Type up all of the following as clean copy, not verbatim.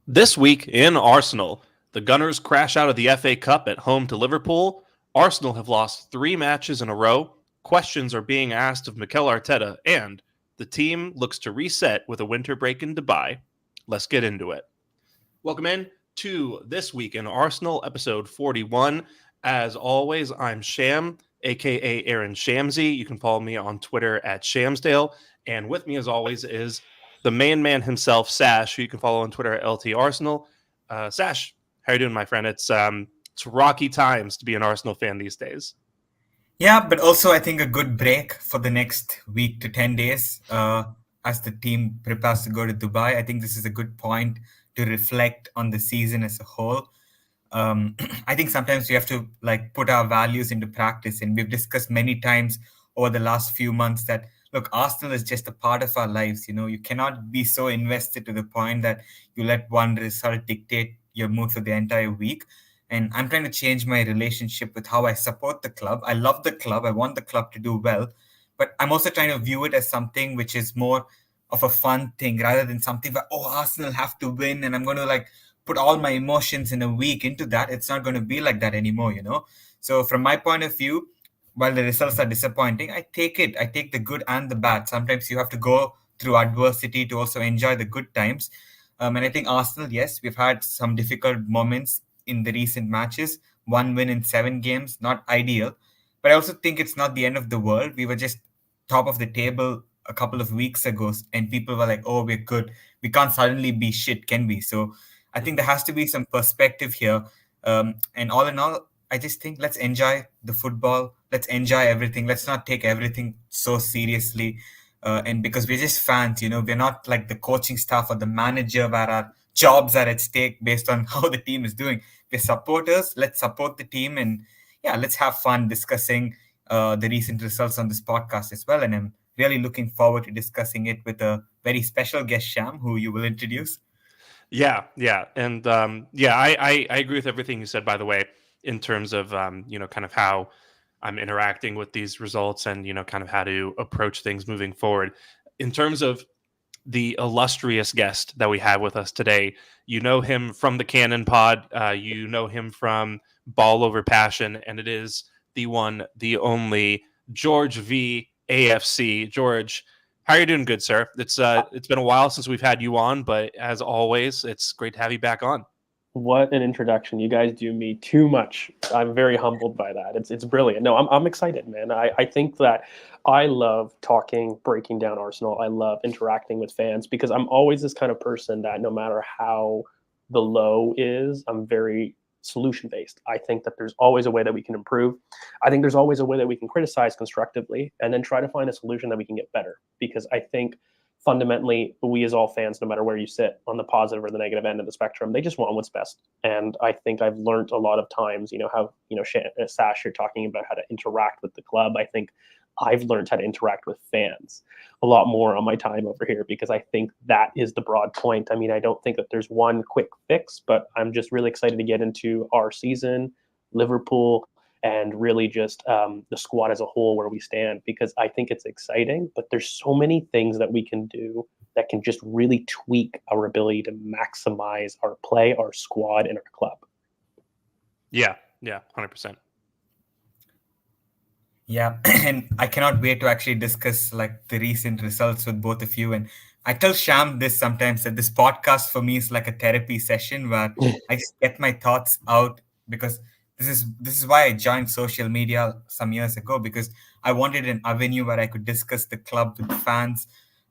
This week in Arsenal, the Gunners crash out of the FA Cup at home to Liverpool. Arsenal have lost 3 matches in a row. Questions are being asked of Mikel Arteta, and the team looks to reset with a winter break in Dubai. Let's get into it. Welcome in to This Week in Arsenal, episode 41. As always, I'm Sham, aka Aaron Shamsy. You can follow me on Twitter at Shamsdale. And with me, as always, is the main man himself, Sash, who you can follow on Twitter at LT Arsenal. Sash, how you doing, my friend? It's rocky times to be an Arsenal fan these days. Yeah, but also I think a good break for the next week to 10 days as the team prepares to go to Dubai. I think this is a good point to reflect on the season as a whole. I think sometimes we have to put our values into practice, and we've discussed many times over the last few months that look, Arsenal is just a part of our lives. You cannot be so invested to the point that you let one result dictate your mood for the entire week. And I'm trying to change my relationship with how I support the club. I love the club. I want the club to do well, but I'm also trying to view it as something which is more of a fun thing rather than something where, oh, Arsenal have to win and I'm going to put all my emotions in a week into that. It's not going to be like that anymore. So from my point of view, while the results are disappointing, I take it. I take the good and the bad. Sometimes you have to go through adversity to also enjoy the good times. And I think Arsenal, yes, we've had some difficult moments in the recent matches. 1 win in 7 games, not ideal. But I also think it's not the end of the world. We were just top of the table a couple of weeks ago, and people were like, oh, we're good. We can't suddenly be shit, can we? So I think there has to be some perspective here. And all in all, I just think let's enjoy the football. Let's enjoy everything. Let's not take everything so seriously. And because we're just fans, we're not like the coaching staff or the manager where our jobs are at stake based on how the team is doing. We're supporters. Let's support the team. And yeah, let's have fun discussing the recent results on this podcast as well. And I'm really looking forward to discussing it with a very special guest, Sham, who you will introduce. Yeah, and I agree with everything you said. By the way, in terms of kind of how I'm interacting with these results, and kind of how to approach things moving forward. In terms of the illustrious guest that we have with us today, you know him from the Cannon Pod, you know him from Ball Over Passion, and it is the one, the only George V AFC. George, how are you doing, good sir? It's been a while since we've had you on, but as always, it's great to have you back on. What an introduction. You guys do me too much. I'm very humbled by that. It's brilliant. No, I'm excited, man. I think that I love talking, breaking down Arsenal. I love interacting with fans because I'm always this kind of person that no matter how the low is, I'm very solution based. I think that there's always a way that we can improve. I think there's always a way that we can criticize constructively and then try to find a solution that we can get better, because I think fundamentally, we as all fans, no matter where you sit on the positive or the negative end of the spectrum, they just want what's best. And I think I've learned a lot of times, how, Sash, you're talking about how to interact with the club. I think I've learned how to interact with fans a lot more on my time over here, because I think that is the broad point. I mean, I don't think that there's one quick fix, but I'm just really excited to get into our season, Liverpool, and really just the squad as a whole, where we stand, because I think it's exciting, but there's so many things that we can do that can just really tweak our ability to maximize our play, our squad, and our club. Yeah, 100%. Yeah, and I cannot wait to actually discuss the recent results with both of you. And I tell Sham this sometimes, that this podcast for me is like a therapy session where I just get my thoughts out, because this is why I joined social media some years ago, because I wanted an avenue where I could discuss the club with fans.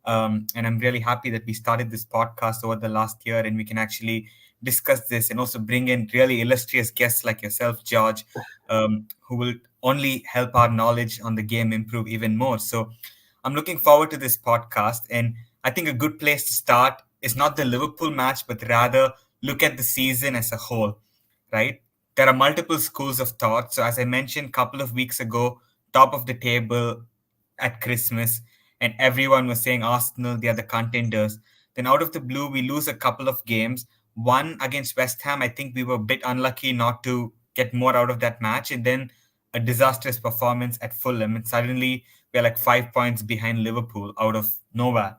And I'm really happy that we started this podcast over the last year, and we can actually discuss this and also bring in really illustrious guests like yourself, George, who will only help our knowledge on the game improve even more. So I'm looking forward to this podcast. And I think a good place to start is not the Liverpool match, but rather look at the season as a whole, right? There are multiple schools of thought. So as I mentioned a couple of weeks ago, top of the table at Christmas, and everyone was saying Arsenal, they are the contenders. Then out of the blue, we lose a couple of games. One against West Ham, I think we were a bit unlucky not to get more out of that match. And then a disastrous performance at Fulham. And suddenly we're 5 points behind Liverpool out of nowhere.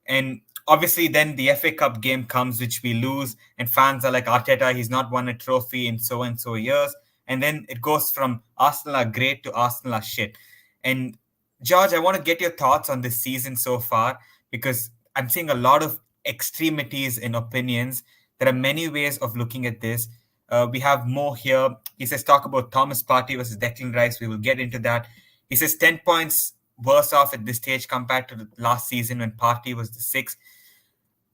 And obviously, then the FA Cup game comes, which we lose, and fans are like, Arteta, he's not won a trophy in so and so years. And then it goes from Arsenal are great to Arsenal are shit. And George, I want to get your thoughts on this season so far, because I'm seeing a lot of extremities in opinions. There are many ways of looking at this. We have more here. He says, talk about Thomas Partey versus Declan Rice. We will get into that. He says 10 points worse off at this stage compared to the last season when Partey was the sixth.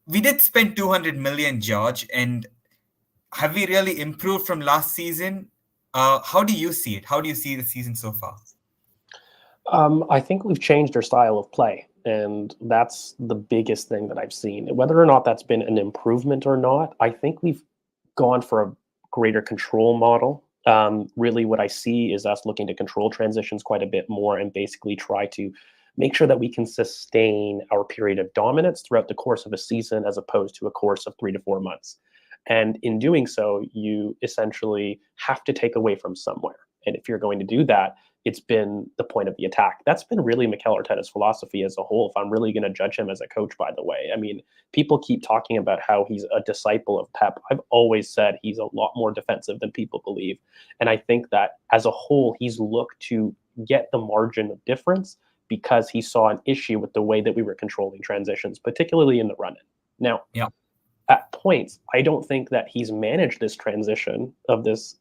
We did spend 200 million, George, and have we really improved from last season? How do you see it? How do you see the season so far? I think we've changed our style of play, and that's the biggest thing that I've seen. Whether or not that's been an improvement or not, I think we've gone for a greater control model. Really, what I see is us looking to control transitions quite a bit more and basically try to make sure that we can sustain our period of dominance throughout the course of a season as opposed to a course of 3 to 4 months. And in doing so, you essentially have to take away from somewhere. And if you're going to do that, it's been the point of the attack. That's been really Mikel Arteta's philosophy as a whole, if I'm really going to judge him as a coach, by the way. I mean, people keep talking about how he's a disciple of Pep. I've always said he's a lot more defensive than people believe. And I think that as a whole, he's looked to get the margin of difference because he saw an issue with the way that we were controlling transitions, particularly in the run-in. Now, at points, I don't think that he's managed this transition of this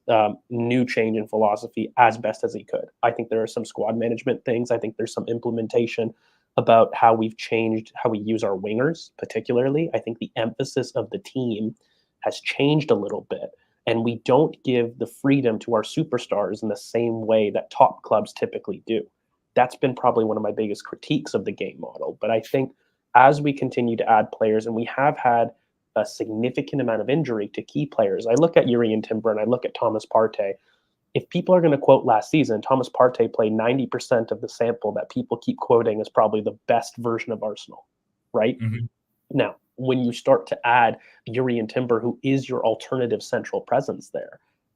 new change in philosophy as best as he could. I think there are some squad management things. I think there's some implementation about how we've changed how we use our wingers, particularly. I think the emphasis of the team has changed a little bit, and we don't give the freedom to our superstars in the same way that top clubs typically do. That's been probably one of my biggest critiques of the game model. But I think as we continue to add players, and we have had a significant amount of injury to key players. I look at Urian Timber and I look at Thomas Partey. If people are going to quote last season, Thomas Partey played 90% of the sample that people keep quoting as probably the best version of Arsenal, right? Mm-hmm. Now, when you start to add Urian Timber, who is your alternative central presence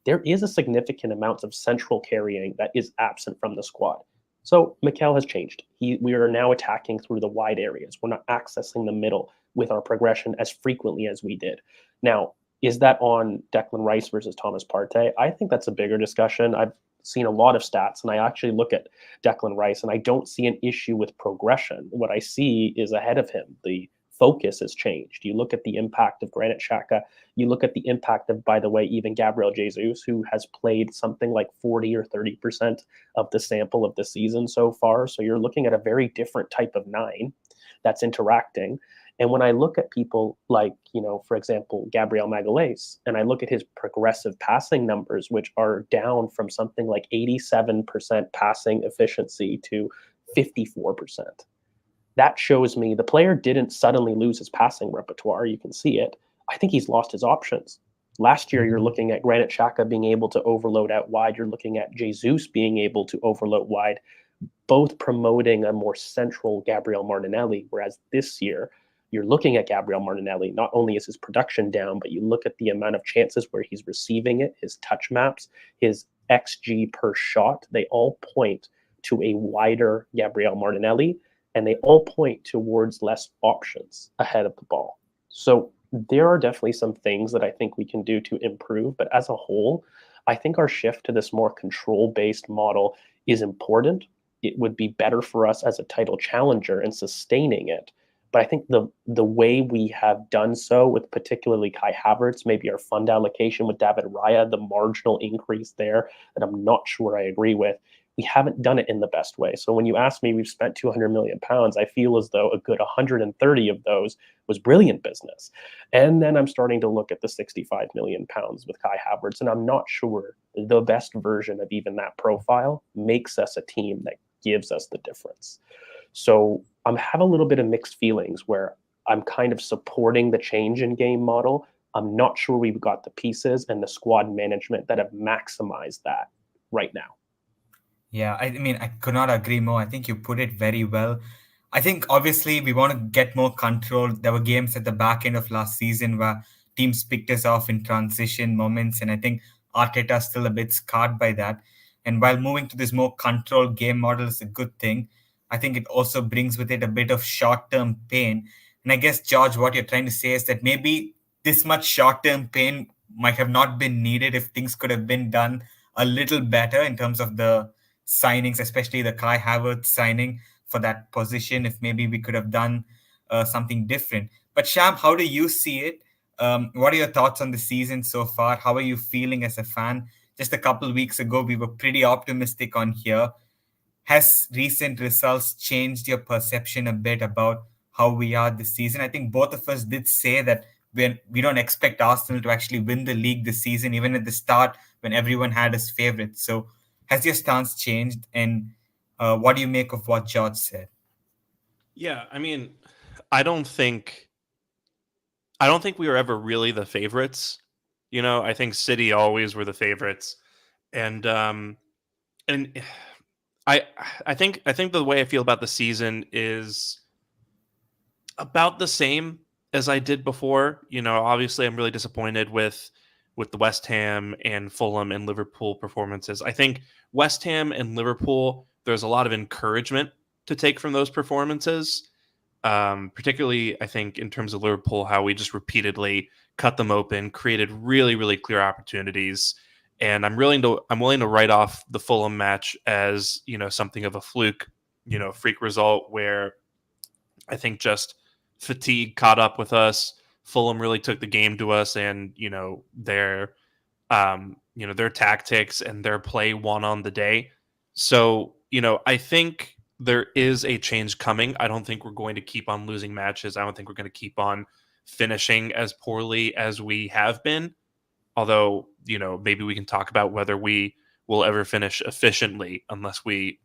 there is a significant amount of central carrying that is absent from the squad. So Mikel has changed. We are now attacking through the wide areas. We're not accessing the middle with our progression as frequently as we did. Now, is that on Declan Rice versus Thomas Partey? I think that's a bigger discussion. I've seen a lot of stats, and I actually look at Declan Rice, and I don't see an issue with progression. What I see is ahead of him. The focus has changed. You look at the impact of Granit Xhaka. You look at the impact of, by the way, even Gabriel Jesus, who has played something like 40 or 30% of the sample of the season so far. So you're looking at a very different type of 9 that's interacting. And when I look at people like, for example, Gabriel Magalhaes, and I look at his progressive passing numbers, which are down from something like 87% passing efficiency to 54%. That shows me the player didn't suddenly lose his passing repertoire. You can see it. I think he's lost his options. Last year, you're looking at Granit Xhaka being able to overload out wide. You're looking at Jesus being able to overload wide, both promoting a more central Gabriel Martinelli, whereas this year, you're looking at Gabriel Martinelli, not only is his production down, but you look at the amount of chances where he's receiving it, his touch maps, his XG per shot, they all point to a wider Gabriel Martinelli, and they all point towards less options ahead of the ball. So there are definitely some things that I think we can do to improve, but as a whole, I think our shift to this more control-based model is important. It would be better for us as a title challenger in sustaining it. But I think the way we have done so with particularly Kai Havertz, maybe our fund allocation with David Raya, the marginal increase there that I'm not sure I agree with, we haven't done it in the best way. So when you ask me, we've spent 200 million pounds, I feel as though a good 130 of those was brilliant business. And then I'm starting to look at the 65 million pounds with Kai Havertz, and I'm not sure the best version of even that profile makes us a team that gives us the difference. So I have a little bit of mixed feelings where I'm kind of supporting the change in game model. I'm not sure we've got the pieces and the squad management that have maximized that right now. Yeah, I mean, I could not agree more. I think you put it very well. I think obviously we want to get more control. There were games at the back end of last season where teams picked us off in transition moments, and I think Arteta is still a bit scarred by that. And while moving to this more controlled game model is a good thing, I think it also brings with it a bit of short-term pain And I guess, George, what you're trying to say is that maybe this much short-term pain might have not been needed if things could have been done a little better in terms of the signings, especially the Kai Havertz signing for that position. If maybe we could have done something different. But Sham, how do you see it? What are your thoughts on the season so far? How are you feeling as a fan? Just a couple of weeks ago, we were pretty optimistic on here. Has recent results changed your perception a bit about how we are this season? I think both of us did say that we don't expect Arsenal to actually win the league this season, even at the start when everyone had us favourites. So has your stance changed? And what do you make of what George said? Yeah, I mean, I don't think we were ever really the favorites. I think City always were the favorites, and I think the way I feel about the season is about the same as I did before. Obviously, I'm really disappointed with the West Ham and Fulham and Liverpool performances. I think West Ham and Liverpool, there's a lot of encouragement to take from those performances. Particularly, I think, in terms of Liverpool, how we just repeatedly cut them open, created really, really clear opportunities. And I'm willing to write off the Fulham match as, something of a fluke, freak result where I think just fatigue caught up with us. Fulham really took the game to us, and their tactics and their play won on the day. So I think there is a change coming. I don't think we're going to keep on losing matches. I don't think we're going to keep on finishing as poorly as we have been. Although, maybe we can talk about whether we will ever finish efficiently unless we,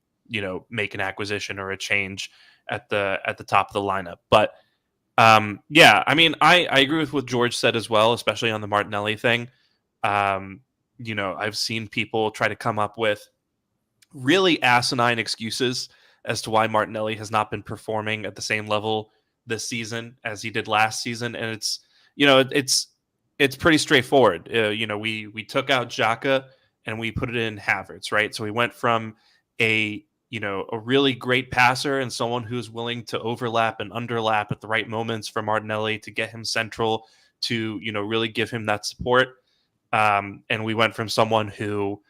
make an acquisition or a change at the top of the lineup. But yeah, I mean, I agree with what George said as well, especially on the Martinelli thing. I've seen people try to come up with really asinine excuses as to why Martinelli has not been performing at the same level this season as he did last season. And it's pretty straightforward. We took out Xhaka and we put it in Havertz, right? So we went from a really great passer and someone who's willing to overlap and underlap at the right moments for Martinelli to get him central to, really give him that support. And we went from someone who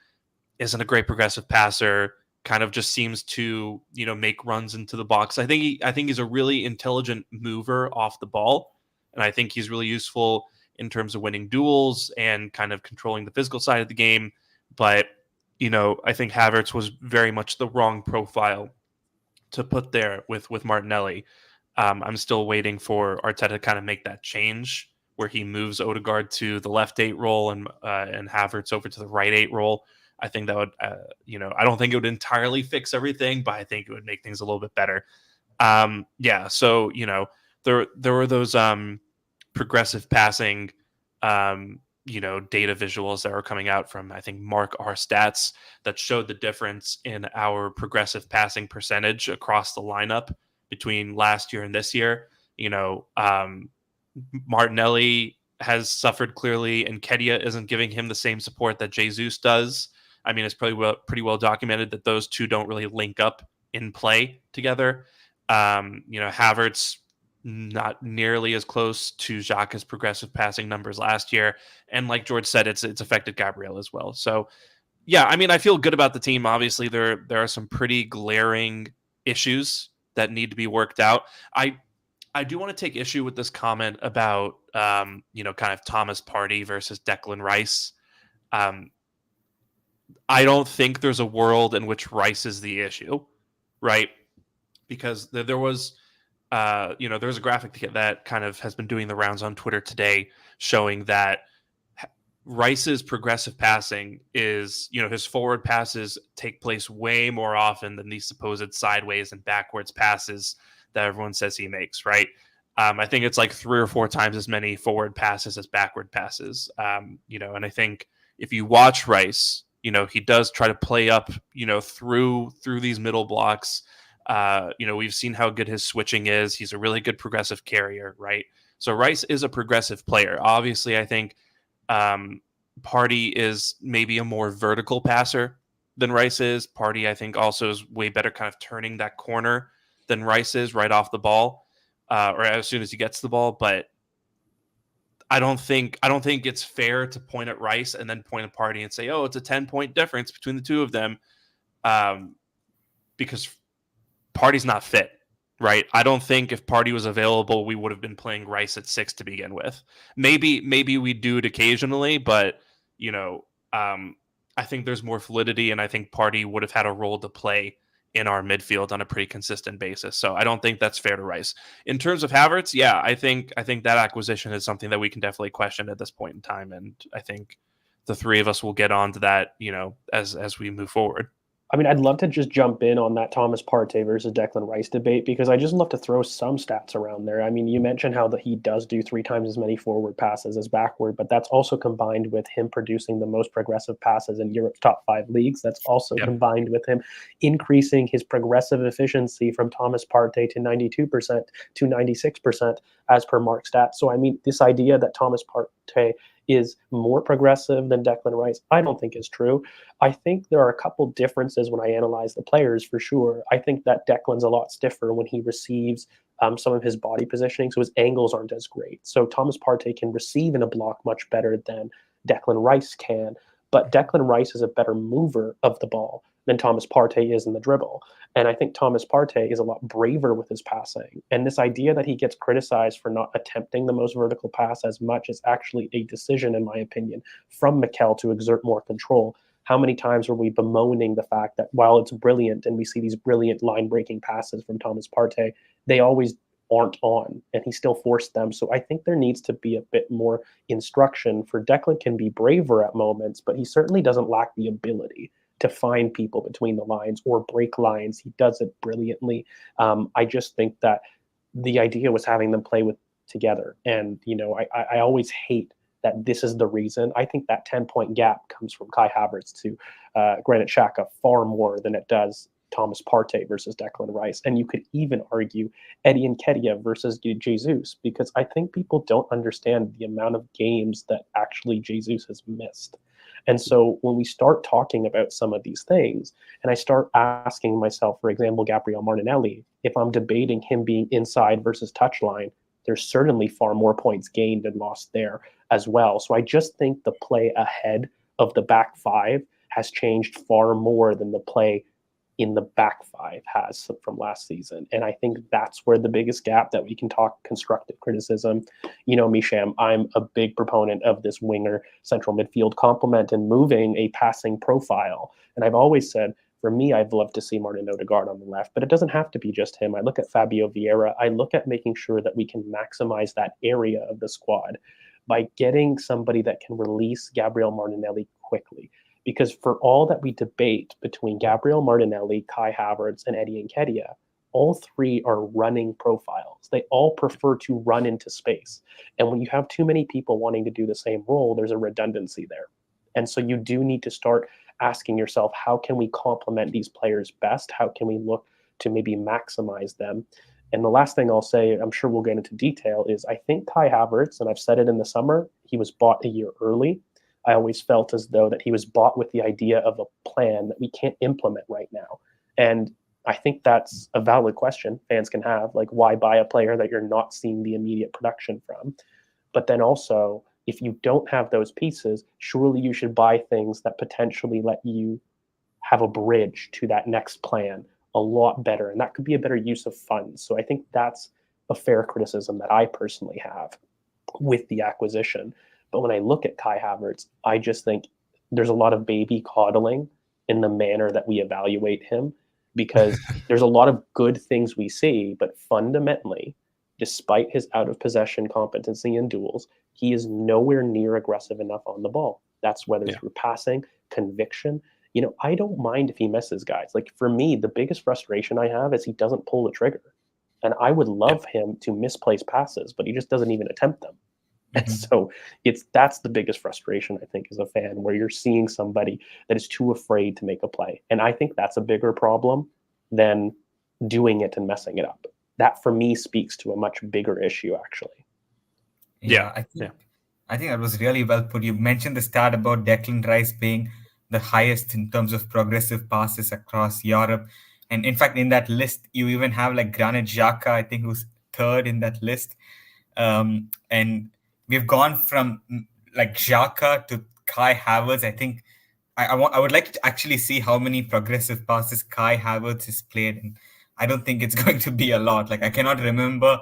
isn't a great progressive passer, kind of just seems to, make runs into the box. I think he's a really intelligent mover off the ball. And I think he's really useful in terms of winning duels and kind of controlling the physical side of the game. But, I think Havertz was very much the wrong profile to put there with Martinelli. I'm still waiting for Arteta to kind of make that change where he moves Odegaard to the left 8 role and Havertz over to the right 8 role. I think that would, I don't think it would entirely fix everything, but I think it would make things a little bit better. Yeah. So, there were those progressive passing, data visuals that were coming out from, I think, Mark R Stats that showed the difference in our progressive passing percentage across the lineup between last year and this year. Martinelli has suffered clearly, and Kedia isn't giving him the same support that Jesus does. I mean, it's probably pretty well documented that those two don't really link up in play together. Havertz not nearly as close to Xhaka's progressive passing numbers last year, and like George said, it's affected Gabriel as well. So, yeah, I mean, I feel good about the team. Obviously, there are some pretty glaring issues that need to be worked out. I do want to take issue with this comment about kind of Thomas Partey versus Declan Rice. I don't think there's a world in which Rice is the issue, right? Because there was, there's a graphic that kind of has been doing the rounds on Twitter today showing that Rice's progressive passing is, his forward passes take place way more often than these supposed sideways and backwards passes that everyone says he makes, right? I think it's like 3 or 4 times as many forward passes as backward passes, and I think if you watch Rice, he does try to play up, through these middle blocks. We've seen how good his switching is. He's a really good progressive carrier, right? So Rice is a progressive player. Obviously, I think Partey is maybe a more vertical passer than Rice is. Partey, I think, also is way better kind of turning that corner than Rice is right off the ball. or as soon as he gets the ball. But I don't think it's fair to point at Rice and then point at Partey and say, oh, it's a 10-point difference between the two of them, because Partey's not fit, right? I don't think if Partey was available, we would have been playing Rice at 6 to begin with. Maybe we do it occasionally, but I think there's more validity, and I think Partey would have had a role to play in our midfield on a pretty consistent basis. So I don't think that's fair to Rice. In terms of Havertz, yeah, I think that acquisition is something that we can definitely question at this point in time, and I think the three of us will get on to that, as we move forward. I mean, I'd love to just jump in on that Thomas Partey versus Declan Rice debate, because I just love to throw some stats around there. I mean, you mentioned how he does do 3 times as many forward passes as backward, but that's also combined with him producing the most progressive passes in Europe's top 5 leagues. That's also combined with him increasing his progressive efficiency from Thomas Partey to 92% to 96% as per Mark Stats. So, I mean, this idea that Thomas Partey is more progressive than Declan Rice, I don't think is true. I think there are a couple differences when I analyze the players, for sure. I think that Declan's a lot stiffer when he receives some of his body positioning, so his angles aren't as great. So Thomas Partey can receive in a block much better than Declan Rice can, but Declan Rice is a better mover of the ball than Thomas Partey is in the dribble. And I think Thomas Partey is a lot braver with his passing. And this idea that he gets criticized for not attempting the most vertical pass as much is actually a decision, in my opinion, from Mikel to exert more control. How many times were we bemoaning the fact that while it's brilliant and we see these brilliant line-breaking passes from Thomas Partey, they always aren't on, and he still forced them. So I think there needs to be a bit more instruction. For Declan can be braver at moments, but he certainly doesn't lack the ability to find people between the lines or break lines. He does it brilliantly. I just think that the idea was having them play together. And, I always hate that this is the reason. I think that 10-point gap comes from Kai Havertz to Granit Xhaka far more than it does Thomas Partey versus Declan Rice. And you could even argue Eddie Nketiah versus Jesus, because I think people don't understand the amount of games that actually Jesus has missed. And so when we start talking about some of these things, and I start asking myself, for example, Gabriel Martinelli, if I'm debating him being inside versus touchline, there's certainly far more points gained and lost there as well. So I just think the play ahead of the back 5 has changed far more than the play in the back 5 has from last season. And I think that's where the biggest gap that we can talk constructive criticism. You know me, Sham, I'm a big proponent of this winger central midfield complement and moving a passing profile. And I've always said, for me, I'd love to see Martin Odegaard on the left, but it doesn't have to be just him. I look at Fabio Vieira. I look at making sure that we can maximize that area of the squad by getting somebody that can release Gabriel Martinelli quickly. Because for all that we debate between Gabriel Martinelli, Kai Havertz, and Eddie Nketiah, all 3 are running profiles. They all prefer to run into space. And when you have too many people wanting to do the same role, there's a redundancy there. And so you do need to start asking yourself, how can we complement these players best? How can we look to maybe maximize them? And the last thing I'll say, I'm sure we'll get into detail, is I think Kai Havertz, and I've said it in the summer, he was bought a year early. I always felt as though that he was bought with the idea of a plan that we can't implement right now. And I think that's a valid question fans can have, like, why buy a player that you're not seeing the immediate production from? But then also, if you don't have those pieces, surely you should buy things that potentially let you have a bridge to that next plan a lot better. And that could be a better use of funds. So I think that's a fair criticism that I personally have with the acquisition. But when I look at Kai Havertz, I just think there's a lot of baby coddling in the manner that we evaluate him, because there's a lot of good things we see, but fundamentally, despite his out of possession competency in duels, he is nowhere near aggressive enough on the ball. That's whether through passing, conviction. I don't mind if he misses, guys. Like, for me, the biggest frustration I have is he doesn't pull the trigger. And I would love him to misplace passes, but he just doesn't even attempt them. And so that's the biggest frustration, I think, as a fan, where you're seeing somebody that is too afraid to make a play. And I think that's a bigger problem than doing it and messing it up. That, for me, speaks to a much bigger issue, actually. I think that was really well put. You mentioned the stat about Declan Rice being the highest in terms of progressive passes across Europe. And in fact, in that list, you even have like Granit Xhaka, I think, who's third in that list. And we've gone from like Xhaka to Kai Havertz. I think I would like to actually see how many progressive passes Kai Havertz has played, and I don't think it's going to be a lot. Like I cannot remember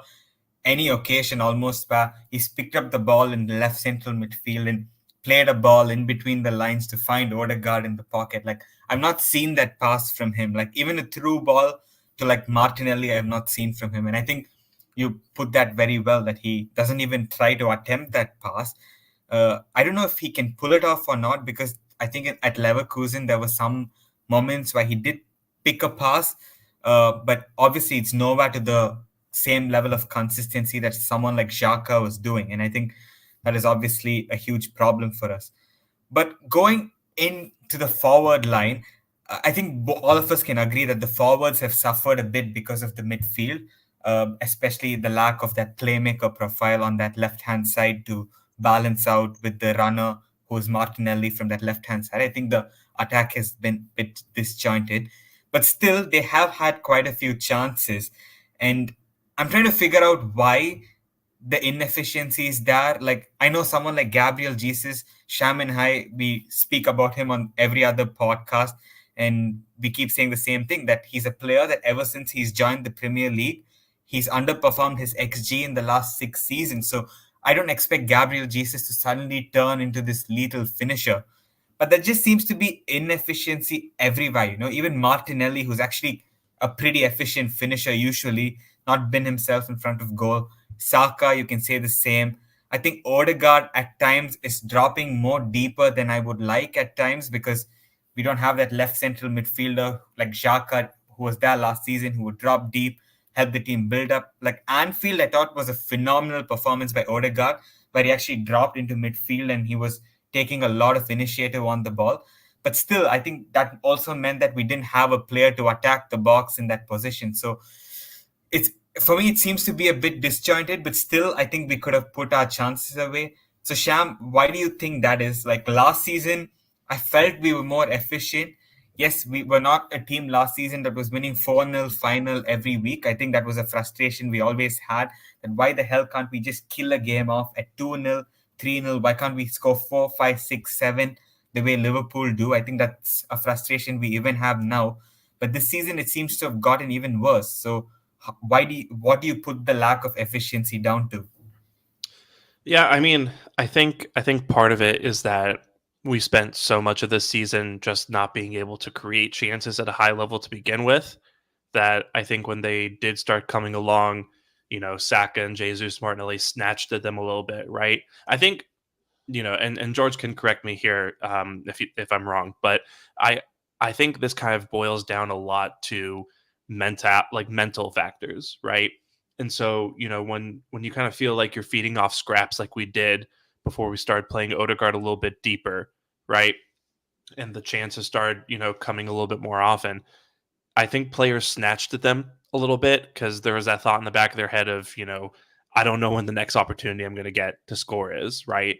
any occasion almost where he's picked up the ball in the left central midfield and played a ball in between the lines to find Odegaard in the pocket. Like I've not seen that pass from him. Like even a through ball to like Martinelli, I have not seen from him. And I think you put that very well, that he doesn't even try to attempt that pass. I don't know if he can pull it off or not, because I think at Leverkusen there were some moments where he did pick a pass, but obviously it's nowhere to the same level of consistency that someone like Xhaka was doing. And I think that is obviously a huge problem for us. But going into the forward line, I think all of us can agree that the forwards have suffered a bit because of the midfield, especially the lack of that playmaker profile on that left-hand side to balance out with the runner who's Martinelli from that left-hand side. I think the attack has been a bit disjointed, but still they have had quite a few chances. And I'm trying to figure out why the inefficiencies there. Like I know someone like Gabriel Jesus, Sham and I, we speak about him on every other podcast, and we keep saying the same thing, that he's a player that ever since he's joined the Premier League, he's underperformed his XG in the last 6 seasons. So I don't expect Gabriel Jesus to suddenly turn into this lethal finisher. But there just seems to be inefficiency everywhere. Even Martinelli, who's actually a pretty efficient finisher usually, not been himself in front of goal. Saka, you can say the same. I think Odegaard at times is dropping more deeper than I would like at times, because we don't have that left central midfielder like Xhaka, who was there last season, who would drop deep, help the team build up. Like Anfield, I thought was a phenomenal performance by Odegaard, where he actually dropped into midfield and he was taking a lot of initiative on the ball. But still, I think that also meant that we didn't have a player to attack the box in that position. So it's, for me, it seems to be a bit disjointed, but still, I think we could have put our chances away. So Sham, why do you think that is? Like last season, I felt we were more efficient. Yes, we were not a team last season that was winning 4-0 final every week. I think that was a frustration we always had. That why the hell can't we just kill a game off at 2-0, 3-0? Why can't we score 4, 5, 6, 7 the way Liverpool do? I think that's a frustration we even have now. But this season, it seems to have gotten even worse. So what do you put the lack of efficiency down to? Yeah, I mean, I think part of it is that we spent so much of this season just not being able to create chances at a high level to begin with, that I think when they did start coming along, Saka and Jesus Martinelli snatched at them a little bit, right? I think, and George can correct me here if I'm wrong, but I think this kind of boils down a lot to mental factors, right? And so, when you kind of feel like you're feeding off scraps like we did before we started playing Odegaard a little bit deeper, right? And the chances started, coming a little bit more often. I think players snatched at them a little bit because there was that thought in the back of their head of, I don't know when the next opportunity I'm going to get to score is, right?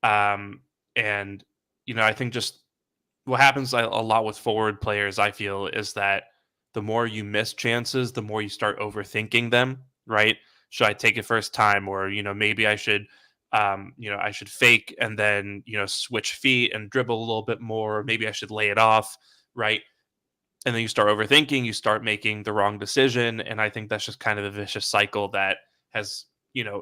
And, I think just what happens a lot with forward players, I feel, is that the more you miss chances, the more you start overthinking them, right? Should I take it first time? Or, maybe I should, I should fake and then, switch feet and dribble a little bit more. Maybe I should lay it off, right? And then you start overthinking, you start making the wrong decision. And I think that's just kind of a vicious cycle that has,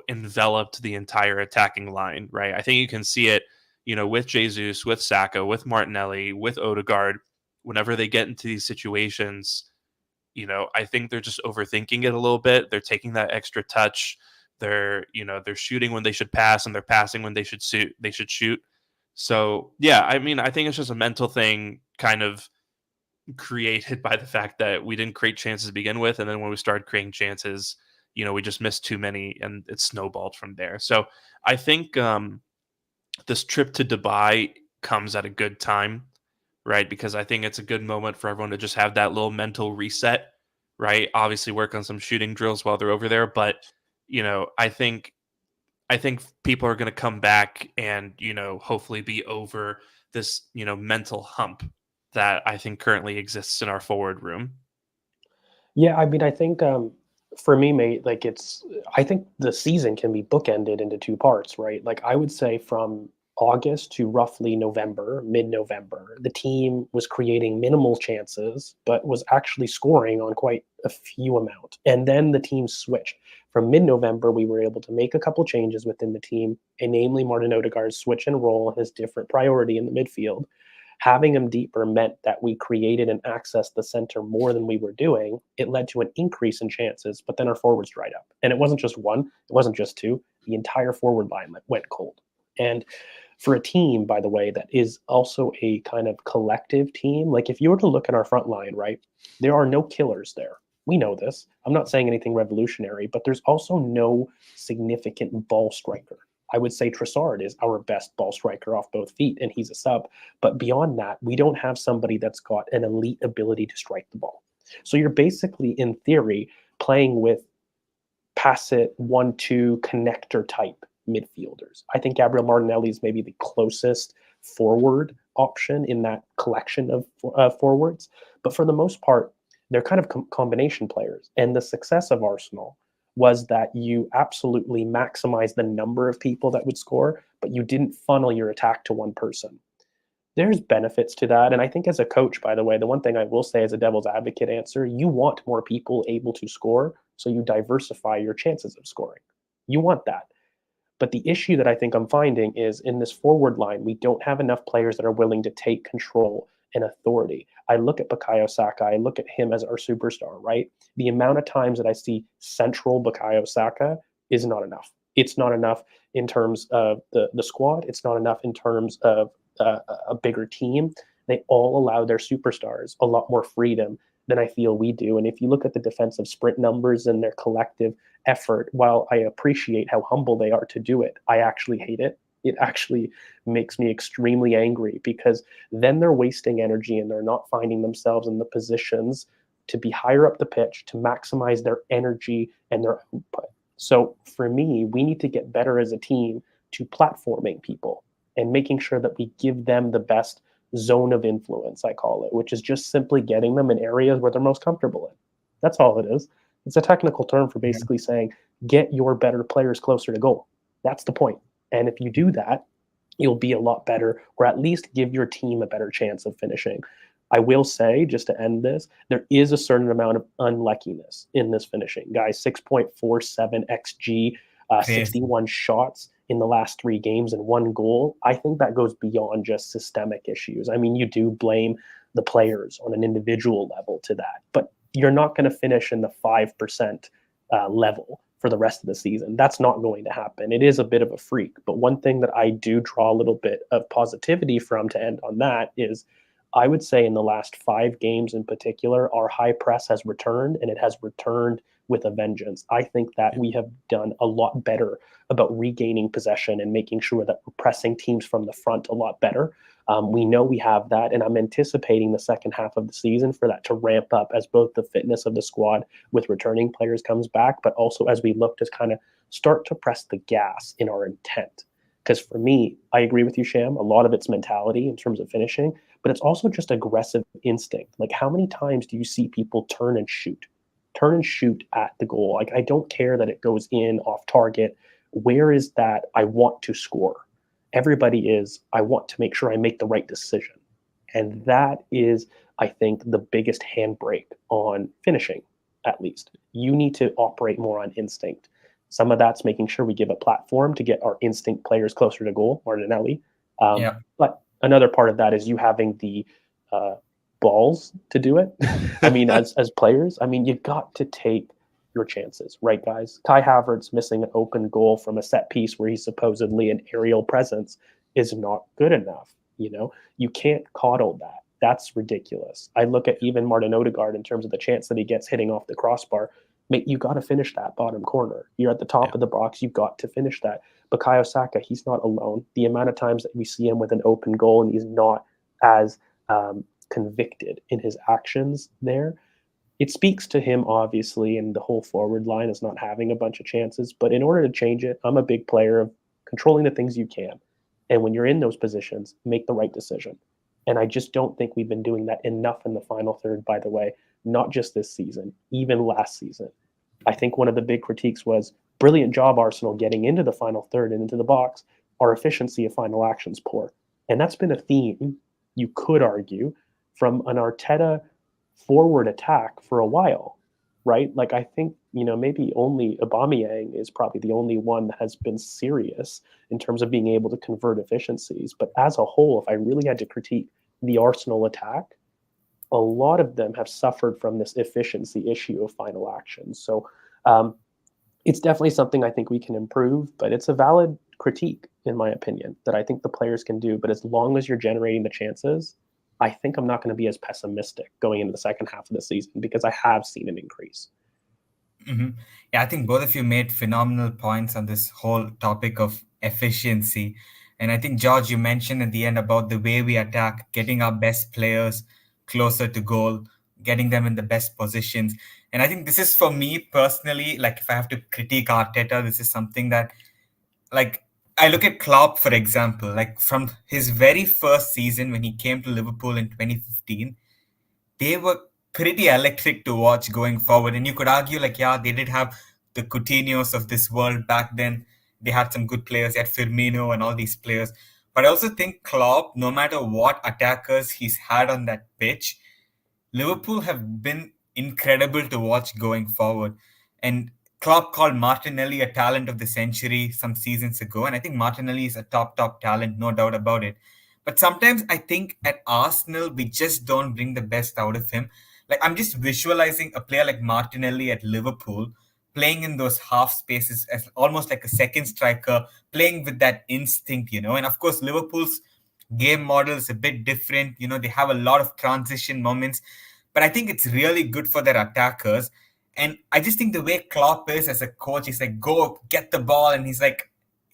enveloped the entire attacking line, right? I think you can see it, with Jesus, with Saka, with Martinelli, with Odegaard, whenever they get into these situations, I think they're just overthinking it a little bit. They're taking that extra touch. They're shooting when they should pass, and they're passing when they should shoot. So yeah, I mean, I think it's just a mental thing kind of created by the fact that we didn't create chances to begin with. And then when we started creating chances, we just missed too many, and it snowballed from there. So I think this trip to Dubai comes at a good time, right? Because I think it's a good moment for everyone to just have that little mental reset, right? Obviously work on some shooting drills while they're over there. But, I think people are going to come back and, hopefully be over this, mental hump that I think currently exists in our forward room. Yeah, I mean, I think For me, mate, like I think the season can be bookended into two parts, right? Like I would say from August to roughly November, mid-November, the team was creating minimal chances, but was actually scoring on quite a few amount. And then the team switched. From mid-November, we were able to make a couple changes within the team, and namely Martin Odegaard's switch and roll and his different priority in the midfield. Having him deeper meant that we created and accessed the center more than we were doing. It led to an increase in chances, but then our forwards dried up. And it wasn't just one, it wasn't just two. The entire forward line went cold. And for a team, by the way, that is also a kind of collective team, like if you were to look at our front line, right, there are no killers there. We know this. I'm not saying anything revolutionary, but there's also no significant ball striker. I would say Trossard is our best ball striker off both feet, and he's a sub. But beyond that, we don't have somebody that's got an elite ability to strike the ball. So you're basically, in theory, playing with pass it 1-2 connector type midfielders. I think Gabriel Martinelli is maybe the closest forward option in that collection of forwards. But for the most part, they're kind of combination players. And the success of Arsenal was that you absolutely maximize the number of people that would score, but you didn't funnel your attack to one person. There's benefits to that. And I think as a coach, by the way, the one thing I will say as a devil's advocate answer, you want more people able to score, so you diversify your chances of scoring. You want that. But the issue that I think I'm finding is in this forward line, we don't have enough players that are willing to take control and authority. I look at Bukayo Saka, I look at him as our superstar, right? The amount of times that I see central Bukayo Saka is not enough. It's not enough in terms of the squad. It's not enough in terms of a bigger team. They all allow their superstars a lot more freedom than I feel we do. And if you look at the defensive sprint numbers and their collective effort, while I appreciate how humble they are to do it, I actually hate it. It actually makes me extremely angry because then they're wasting energy and they're not finding themselves in the positions to be higher up the pitch to maximize their energy and their output. So for me, we need to get better as a team to platforming people and making sure that we give them the best zone of influence, I call it, which is just simply getting them in areas where they're most comfortable in. That's all it is. It's a technical term for basically saying, get your better players closer to goal. That's the point. And if you do that, you'll be a lot better, or at least give your team a better chance of finishing. I will say, just to end this, there is a certain amount of unluckiness in this finishing. Guys, 6.47 XG, 61 shots in the last 3 games and 1 goal. I think that goes beyond just systemic issues. I mean, you do blame the players on an individual level to that, but you're not going to finish in the 5% level for the rest of the season. That's not going to happen. It is a bit of a freak. But one thing that I do draw a little bit of positivity from to end on that is I would say in the last 5 games in particular, our high press has returned, and it has returned with a vengeance. I think that we have done a lot better about regaining possession and making sure that we're pressing teams from the front a lot better. We know we have that, and I'm anticipating the second half of the season for that to ramp up as both the fitness of the squad with returning players comes back, but also as we look to kind of start to press the gas in our intent. Because for me, I agree with you, Sham, a lot of it's mentality in terms of finishing, but it's also just aggressive instinct. Like, how many times do you see people turn and shoot at the goal? Like, I don't care that it goes in off target. Where is that I want to score? Everybody is, I want to make sure I make the right decision. And that is, I think, the biggest handbrake on finishing, at least. You need to operate more on instinct. Some of that's making sure we give a platform to get our instinct players closer to goal, Martinelli. But another part of that is you having the balls to do it. I mean, as players, I mean, you've got to take your chances, right, guys? Kai Havertz missing an open goal from a set piece where he's supposedly an aerial presence is not good enough. You know, you can't coddle that. That's ridiculous. I look at even Martin Odegaard in terms of the chance that he gets hitting off the crossbar. Mate, you got to finish that bottom corner. You're at the top of the box. You've got to finish that. Bukayo Saka, he's not alone. The amount of times that we see him with an open goal and he's not as convicted in his actions there, it speaks to him, obviously, and the whole forward line is not having a bunch of chances. But in order to change it, I'm a big player of controlling the things you can. And when you're in those positions, make the right decision. And I just don't think we've been doing that enough in the final third, by the way, not just this season, even last season. I think one of the big critiques was brilliant job, Arsenal, getting into the final third and into the box. Our efficiency of final actions poor. And that's been a theme, you could argue, from an Arteta forward attack for a while, right? Like I think, maybe only Aubameyang is probably the only one that has been serious in terms of being able to convert efficiencies. But as a whole, if I really had to critique the Arsenal attack, a lot of them have suffered from this efficiency issue of final actions. So it's definitely something I think we can improve, but it's a valid critique, in my opinion, that I think the players can do. But as long as you're generating the chances, I think I'm not going to be as pessimistic going into the second half of the season because I have seen an increase. Mm-hmm. Yeah, I think both of you made phenomenal points on this whole topic of efficiency. And I think, George, you mentioned at the end about the way we attack, getting our best players closer to goal, getting them in the best positions. And I think this is for me personally, like if I have to critique Arteta, this is something that, like, I look at Klopp, for example, like from his very first season when he came to Liverpool in 2015, they were pretty electric to watch going forward. And you could argue, like, yeah, they did have the Coutinhos of this world back then. They had some good players. They had Firmino and all these players. But I also think Klopp, no matter what attackers he's had on that pitch, Liverpool have been incredible to watch going forward. And Klopp called Martinelli a talent of the century some seasons ago. And I think Martinelli is a top talent, no doubt about it. But sometimes I think at Arsenal, we just don't bring the best out of him. Like, I'm just visualizing a player like Martinelli at Liverpool playing in those half spaces as almost like a second striker, playing with that instinct, And of course, Liverpool's game model is a bit different. They have a lot of transition moments, but I think it's really good for their attackers. And I just think the way Klopp is as a coach, he's like, go get the ball. And he's like,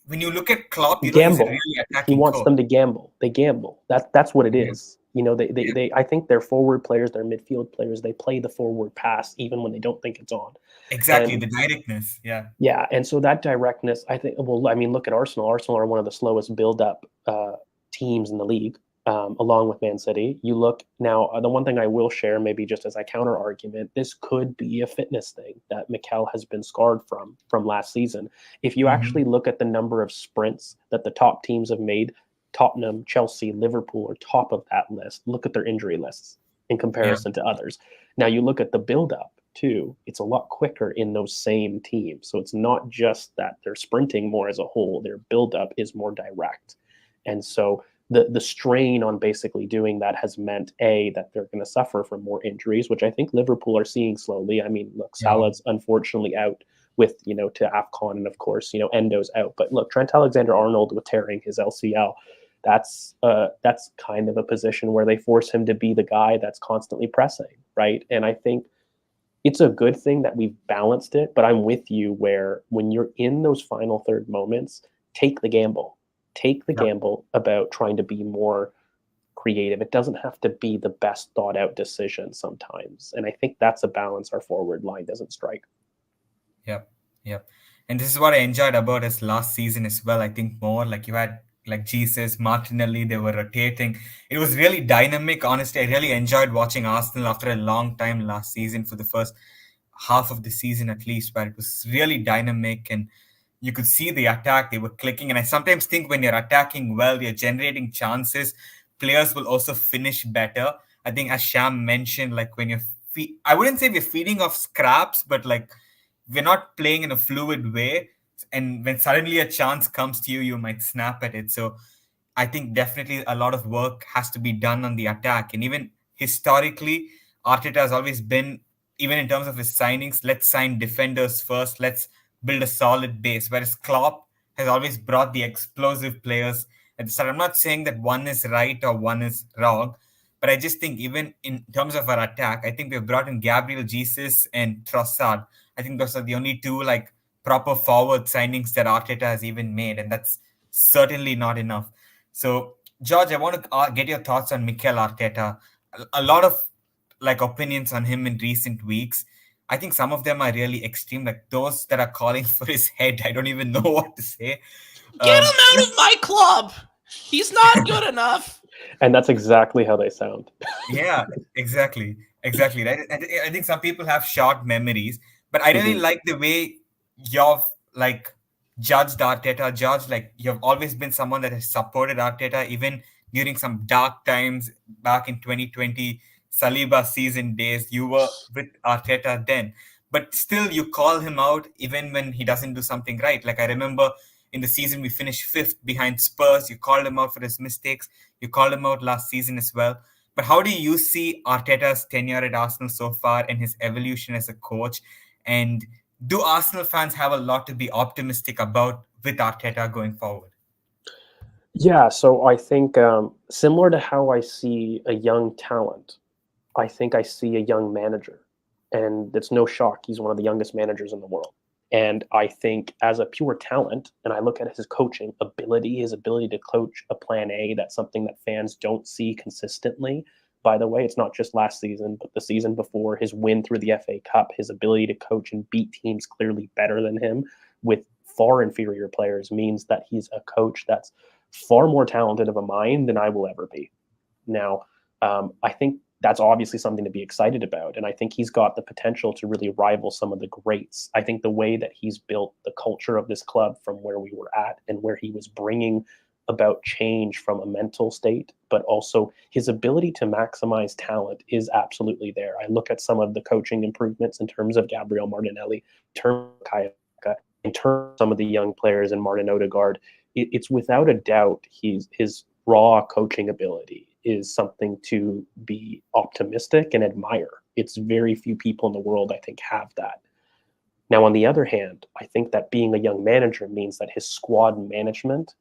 when you look at Klopp, he's a really attacking He wants coach. them to gamble. They gamble. That's what it is. They I think they're forward players, they're midfield players. They play the forward pass even when they don't think it's on. Exactly, the directness. Yeah. Yeah, and so that directness, I think. Well, I mean, look at Arsenal. Arsenal are one of the slowest build-up teams in the league, along with Man City. You look now. The one thing I will share, maybe just as a counter argument, this could be a fitness thing that Mikel has been scarred from last season. If you actually look at the number of sprints that the top teams have made, Tottenham, Chelsea, Liverpool are top of that list. Look at their injury lists in comparison to others. Now you look at the build-up too. It's a lot quicker in those same teams. So it's not just that they're sprinting more as a whole. Their build-up is more direct. And so the strain on basically doing that has meant, that they're going to suffer from more injuries, which I think Liverpool are seeing slowly. I mean, look, Salah's unfortunately out with, to AFCON, and of course, Endo's out. But look, Trent Alexander-Arnold with tearing his LCL, that's kind of a position where they force him to be the guy that's constantly pressing, right? And I think it's a good thing that we've balanced it, but I'm with you where when you're in those final third moments, take the gamble. Take the gamble about trying to be more creative. It doesn't have to be the best thought out decision sometimes. And I think that's a balance our forward line doesn't strike. Yep. And this is what I enjoyed about us last season as well. I think more like you had like Jesus, Martinelli, they were rotating. It was really dynamic. Honestly, I really enjoyed watching Arsenal after a long time last season, for the first half of the season at least, where it was really dynamic and you could see the attack, they were clicking. And I sometimes think when you're attacking well, you're generating chances, players will also finish better. I think as Sham mentioned, like when you're, I wouldn't say we're feeding off scraps, but like we're not playing in a fluid way. And when suddenly a chance comes to you, you might snap at it. So I think definitely a lot of work has to be done on the attack. And even historically, Arteta has always been, even in terms of his signings, let's sign defenders first. Let's build a solid base. Whereas Klopp has always brought the explosive players at the start. I'm not saying that one is right or one is wrong, but I just think even in terms of our attack, I think we've brought in Gabriel Jesus and Trossard. I think those are the only two like proper forward signings that Arteta has even made, and that's certainly not enough. So, George, I want to get your thoughts on Mikel Arteta. A lot of like opinions on him in recent weeks. I think some of them are really extreme, like those that are calling for his head. I don't even know what to say. Get him out of my club. He's not good enough. And that's exactly how they sound. Yeah, exactly. Right? I think some people have short memories, But I really Mhm. like the way you've like judged Arteta, George. Like you've always been someone that has supported Arteta, even during some dark times back in 2020 Saliba season days. You were with Arteta then, but still you call him out even when he doesn't do something right. Like I remember in the season we finished fifth behind Spurs. You called him out for his mistakes. You called him out last season as well. But how do you see Arteta's tenure at Arsenal so far and his evolution as a coach? And do Arsenal fans have a lot to be optimistic about with Arteta going forward? Yeah, so I think similar to how I see a young talent, I think I see a young manager. And it's no shock. He's one of the youngest managers in the world. And I think as a pure talent, and I look at his coaching ability, his ability to coach a plan A, that's something that fans don't see consistently. By the way, it's not just last season, but the season before, his win through the FA Cup, his ability to coach and beat teams clearly better than him with far inferior players means that he's a coach that's far more talented of a mind than I will ever be. Now, I think that's obviously something to be excited about. And I think he's got the potential to really rival some of the greats. I think the way that he's built the culture of this club from where we were at and where he was bringing about change from a mental state, but also his ability to maximize talent is absolutely there. I look at some of the coaching improvements in terms of Gabriel Martinelli, in terms of Kayaka, in terms of some of the young players in Martin Odegaard. It's without a doubt his raw coaching ability is something to be optimistic and admire. It's very few people in the world, I think, have that. Now, on the other hand, I think that being a young manager means that his squad management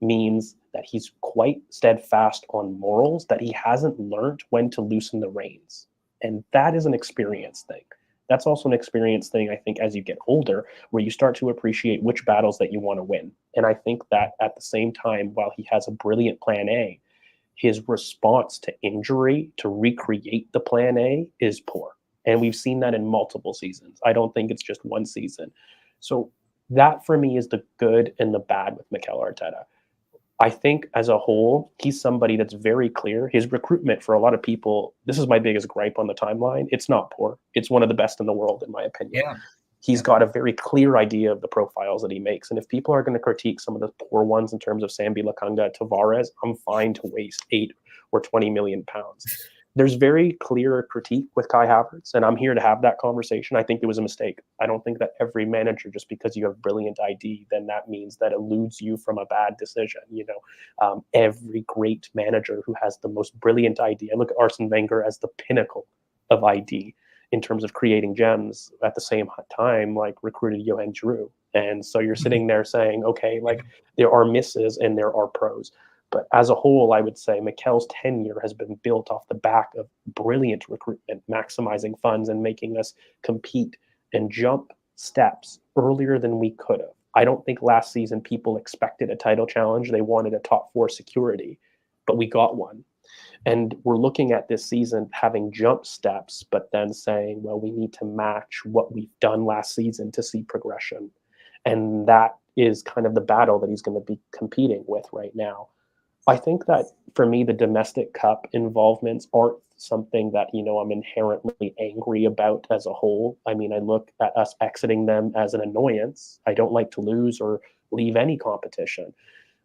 means that he's quite steadfast on morals, that he hasn't learned when to loosen the reins. And that is an experience thing. That's also an experience thing, I think, as you get older, where you start to appreciate which battles that you want to win. And I think that at the same time, while he has a brilliant plan A, his response to injury to recreate the plan A is poor. And we've seen that in multiple seasons. I don't think it's just one season. So that for me is the good and the bad with Mikel Arteta. I think as a whole, he's somebody that's very clear. His recruitment for a lot of people, this is my biggest gripe on the timeline. It's not poor. It's one of the best in the world, in my opinion. Yeah. He's got a very clear idea of the profiles that he makes. And if people are going to critique some of the poor ones in terms of Sambi Lakanga, Tavares, I'm fine to waste 8 or 20 million pounds. There's very clear critique with Kai Havertz, and I'm here to have that conversation. I think it was a mistake. I don't think that every manager, just because you have brilliant ID, then that means that eludes you from a bad decision. Every great manager who has the most brilliant ID, I look at Arsene Wenger as the pinnacle of ID in terms of creating gems, at the same time, like recruited Johan Drew. And so you're sitting there saying, okay, like there are misses and there are pros. But as a whole, I would say Mikel's tenure has been built off the back of brilliant recruitment, maximizing funds and making us compete and jump steps earlier than we could have. I don't think last season people expected a title challenge. They wanted a top 4 security, but we got one. And we're looking at this season having jump steps, but then saying, well, we need to match what we've done last season to see progression. And that is kind of the battle that he's going to be competing with right now. I think that for me, the domestic cup involvements aren't something that, I'm inherently angry about as a whole. I mean, I look at us exiting them as an annoyance. I don't like to lose or leave any competition.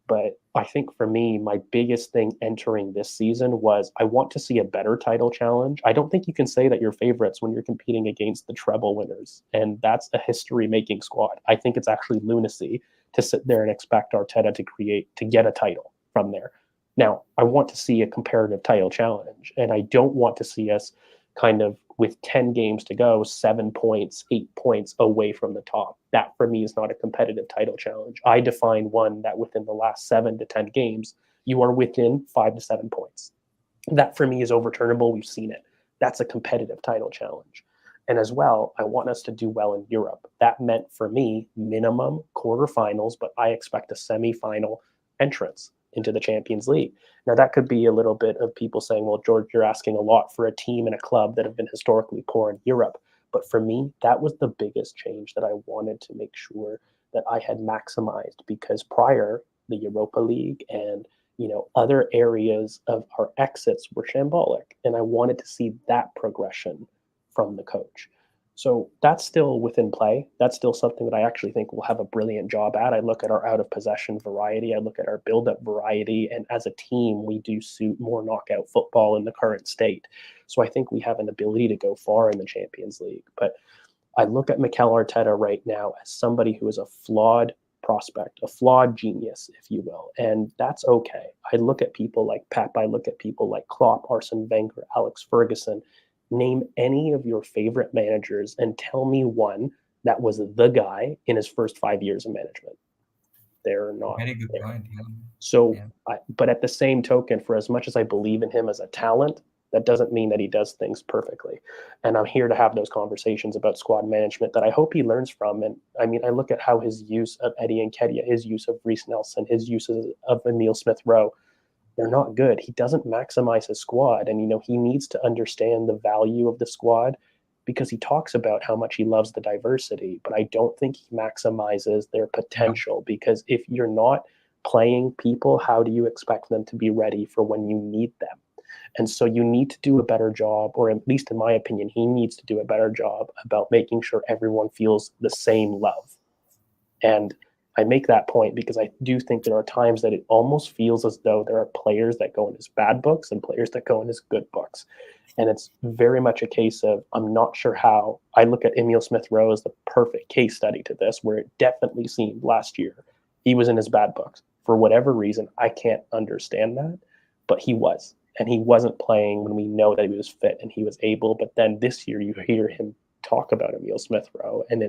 But I think for me, my biggest thing entering this season was I want to see a better title challenge. I don't think you can say that you're favorites when you're competing against the treble winners. And that's a history-making squad. I think it's actually lunacy to sit there and expect Arteta to get a title from there. Now, I want to see a comparative title challenge, and I don't want to see us kind of with 10 games to go, 7 points, 8 points away from the top. That for me is not a competitive title challenge. I define one that within the last 7 to 10 games, you are within 5 to 7 points. That for me is overturnable. We've seen it. That's a competitive title challenge. And as well, I want us to do well in Europe. That meant for me, minimum quarterfinals, but I expect a semifinal entrance into the Champions League. Now, that could be a little bit of people saying, well, George, you're asking a lot for a team and a club that have been historically poor in Europe. But for me, that was the biggest change that I wanted to make sure that I had maximized, because prior, the Europa League and other areas of our exits were shambolic. And I wanted to see that progression from the coach. So that's still within play. That's still something that I actually think we'll have a brilliant job at. I look at our out of possession variety. I look at our build up variety. And as a team, we do suit more knockout football in the current state. So I think we have an ability to go far in the Champions League. But I look at Mikel Arteta right now as somebody who is a flawed prospect, a flawed genius, if you will. And that's okay. I look at people like Pep. I look at people like Klopp, Arsene Wenger, Alex Ferguson. Name any of your favorite managers and tell me one that was the guy in his first 5 years of management. They're not Very good there. point. Yeah. So, Yeah. But at the same token, for as much as I believe in him as a talent, that doesn't mean that he does things perfectly. And I'm here to have those conversations about squad management that I hope he learns from. And I mean, I look at how his use of Eddie Nketiah, his use of Reece Nelson, his uses of Emile Smith-Rowe, they're not good. He doesn't maximize his squad. And, he needs to understand the value of the squad because he talks about how much he loves the diversity, but I don't think he maximizes their potential because if you're not playing people, how do you expect them to be ready for when you need them? And so you need to do a better job, or at least in my opinion, he needs to do a better job about making sure everyone feels the same love. And I make that point because I do think there are times that it almost feels as though there are players that go in his bad books and players that go in his good books. And it's very much a case of I'm not sure how. I look at Emile Smith-Rowe as the perfect case study to this, where it definitely seemed last year he was in his bad books. For whatever reason, I can't understand that, but he was. And he wasn't playing when we know that he was fit and he was able. But then this year you hear him talk about Emile Smith-Rowe, and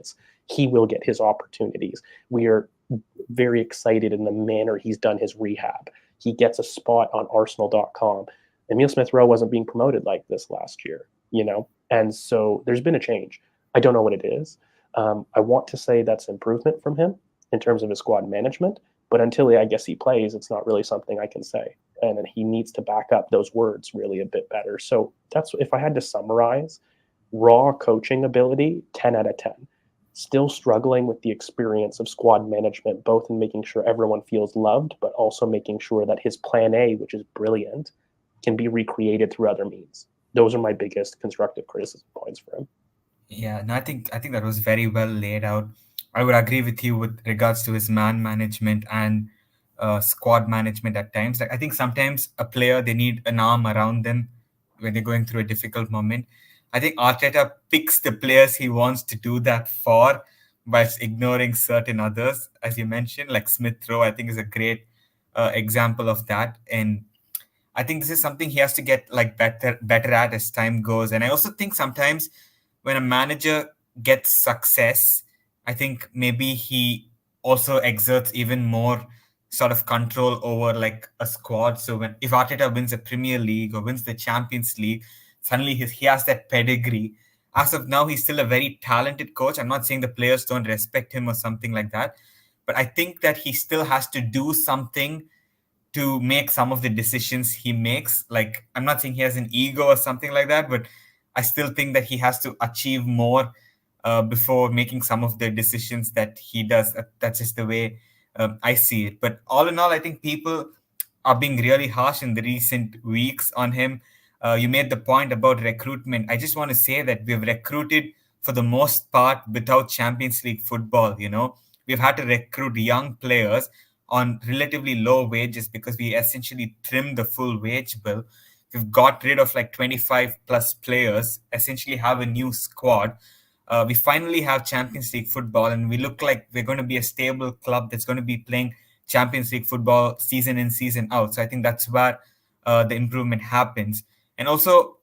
he will get his opportunities. We are very excited in the manner he's done his rehab. He gets a spot on Arsenal.com. Emile Smith-Rowe wasn't being promoted like this last year, and so there's been a change. I don't know what it is. I want to say that's improvement from him in terms of his squad management, but until I guess he plays, it's not really something I can say. And he needs to back up those words really a bit better. So that's, if I had to summarize, raw coaching ability, 10 out of 10. Still struggling with the experience of squad management, both in making sure everyone feels loved, but also making sure that his plan A, which is brilliant, can be recreated through other means. Those are my biggest constructive criticism points for him. Yeah, no, I think that was very well laid out. I would agree with you with regards to his man management and squad management at times. Like, I think sometimes a player, they need an arm around them when they're going through a difficult moment. I think Arteta picks the players he wants to do that for, by ignoring certain others, as you mentioned, like Smith-Rowe. I think is a great example of that. And I think this is something he has to get better at as time goes. And I also think sometimes when a manager gets success, I think maybe he also exerts even more sort of control over like a squad. So if Arteta wins the Premier League or wins the Champions League, suddenly he has that pedigree. As of now, he's still a very talented coach. I'm not saying the players don't respect him or something like that, but I think that he still has to do something to make some of the decisions he makes. Like, I'm not saying he has an ego or something like that, but I still think that he has to achieve more before making some of the decisions that he does. That's just the way I see it. But all in all, I think people are being really harsh in the recent weeks on him. You made the point about recruitment. I just want to say that we've recruited for the most part without Champions League football. We've had to recruit young players on relatively low wages because we essentially trimmed the full wage bill. We've got rid of like 25 plus players, essentially have a new squad. We finally have Champions League football, and we look like we're going to be a stable club that's going to be playing Champions League football season in, season out. So I think that's where the improvement happens. And also,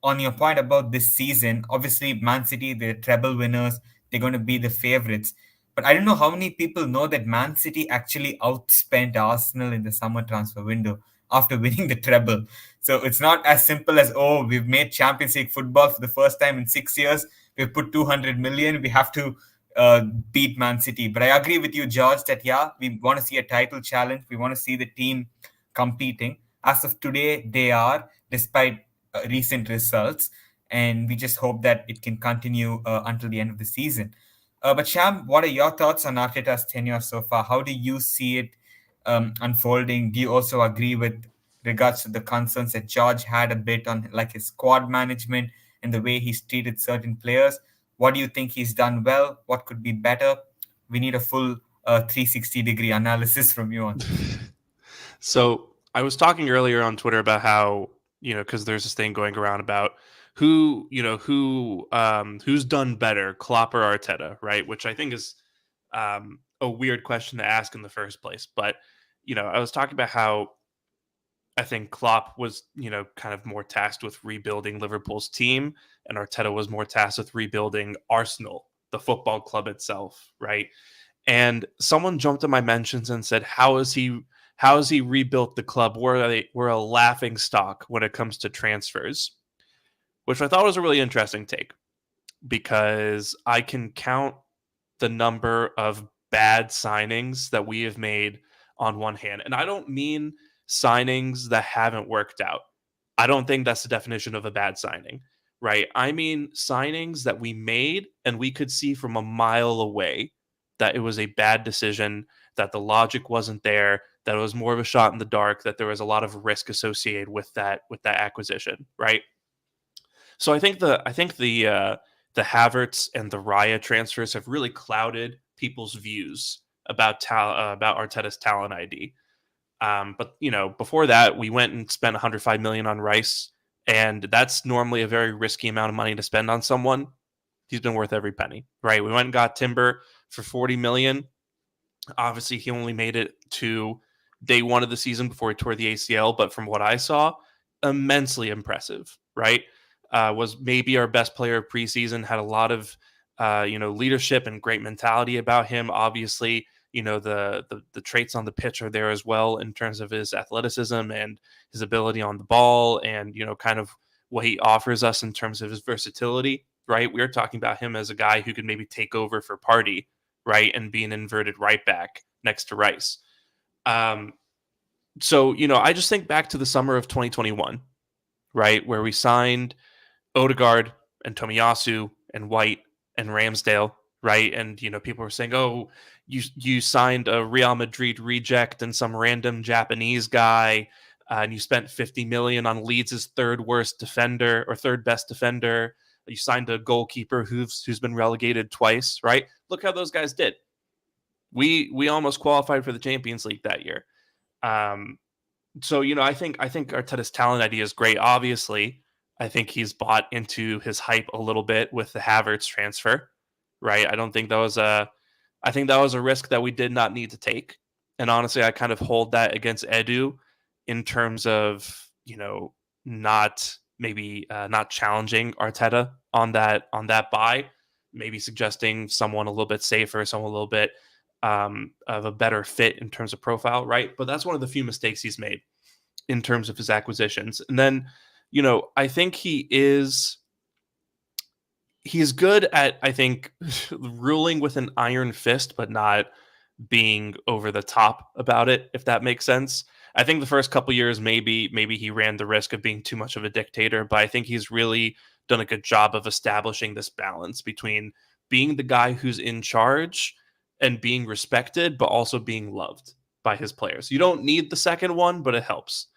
on your point about this season, obviously Man City, they're treble winners. They're going to be the favorites. But I don't know how many people know that Man City actually outspent Arsenal in the summer transfer window after winning the treble. So it's not as simple as, we've made Champions League football for the first time in 6 years. We've put 200 million. We have to beat Man City. But I agree with you, George, that, we want to see a title challenge. We want to see the team competing. As of today, they are, despite recent results. And we just hope that it can continue until the end of the season. But Sham, what are your thoughts on Arteta's tenure so far? How do you see it unfolding? Do you also agree with regards to the concerns that George had a bit on like his squad management and the way he's treated certain players? What do you think he's done well? What could be better? We need a full 360-degree analysis from you on. So I was talking earlier on Twitter about how, because there's this thing going around about who's done better, Klopp or Arteta, right? Which I think is a weird question to ask in the first place. But, I was talking about how I think Klopp was, kind of more tasked with rebuilding Liverpool's team, and Arteta was more tasked with rebuilding Arsenal, the football club itself, right? And someone jumped in my mentions and said, "How has he rebuilt the club? We're a laughing stock when it comes to transfers," which I thought was a really interesting take, because I can count the number of bad signings that we have made on one hand, and I don't mean signings that haven't worked out. I don't think that's the definition of a bad signing, right? I mean signings that we made and we could see from a mile away that it was a bad decision, that the logic wasn't there, that it was more of a shot in the dark, that there was a lot of risk associated with that acquisition, right? So I think the Havertz and the Raya transfers have really clouded people's views about about Arteta's talent ID. But before that, we went and spent 105 million on Rice, and that's normally a very risky amount of money to spend on someone. He's been worth every penny, right? We went and got Timber for 40 million. Obviously, he only made it to day one of the season before he tore the ACL, but from what I saw, immensely impressive, right? Was maybe our best player of preseason, had a lot of leadership and great mentality about him. Obviously, the traits on the pitch are there as well in terms of his athleticism and his ability on the ball, and kind of what he offers us in terms of his versatility, right? We're talking about him as a guy who could maybe take over for Partey, right, and be an inverted right back next to Rice. So I just think back to the summer of 2021, right, where we signed Odegaard and Tomiyasu and White and Ramsdale, right? And people were saying, "Oh, you signed a Real Madrid reject and some random Japanese guy, and you spent 50 million on Leeds' third best defender. You signed a goalkeeper who's been relegated twice, right? Look how those guys did. We almost qualified for the Champions League that year." So I think Arteta's talent idea is great. Obviously, I think he's bought into his hype a little bit with the Havertz transfer, right? I think that was a risk that we did not need to take. And honestly, I kind of hold that against Edu in terms of, not challenging Arteta on that buy, maybe suggesting someone a little bit safer, someone a little bit of a better fit in terms of profile, right? But that's one of the few mistakes he's made in terms of his acquisitions. And then, I think he's good at, I think, ruling with an iron fist, but not being over the top about it, if that makes sense. I think the first couple years, maybe he ran the risk of being too much of a dictator, but I think he's really done a good job of establishing this balance between being the guy who's in charge and being respected, but also being loved by his players. You don't need the second one, but it helps.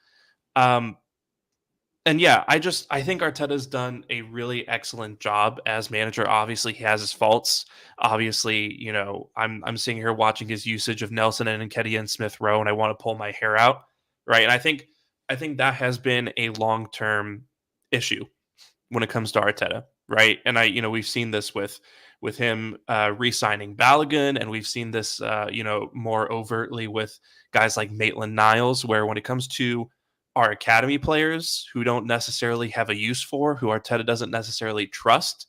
And yeah, I think Arteta's done a really excellent job as manager. Obviously, he has his faults. Obviously, I'm sitting here watching his usage of Nelson and Nketiah and Smith Rowe, and I want to pull my hair out, right? And I think that has been a long-term issue when it comes to Arteta, right? And we've seen this with him re-signing Balogun, and we've seen this more overtly with guys like Maitland-Niles, where when it comes to our academy players who don't necessarily have a use for, who Arteta doesn't necessarily trust,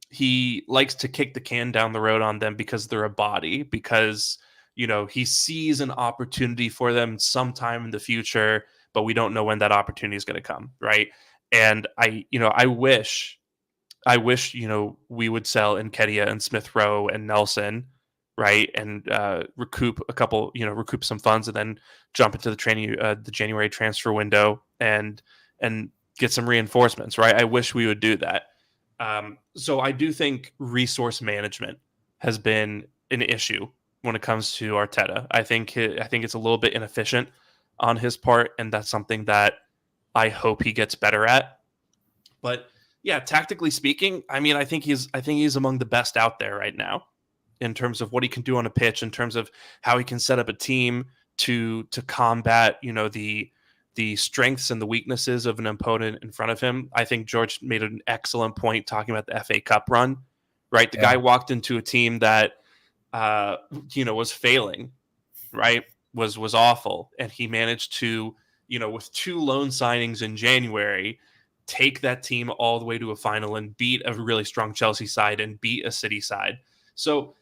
he likes to kick the can down the road on them because they're a body, because he sees an opportunity for them sometime in the future, but we don't know when that opportunity is going to come, right? And I wish we would sell Nketiah and Smith Rowe and Nelson, right, and recoup some funds, and then jump into the January transfer window and get some reinforcements, right? I wish we would do that. So I do think resource management has been an issue when it comes to Arteta. I think it's a little bit inefficient on his part, and that's something that I hope he gets better at. But Yeah, tactically speaking, I mean, I think he's among the best out there right now in terms of what he can do on a pitch, in terms of how he can set up a team to combat, the strengths and the weaknesses of an opponent in front of him. I think George made an excellent point talking about the FA Cup run, right? The guy walked into a team that was failing, right? Was awful, and he managed to, with 2 loan signings in January, take that team all the way to a final and beat a really strong Chelsea side and beat a City side. So,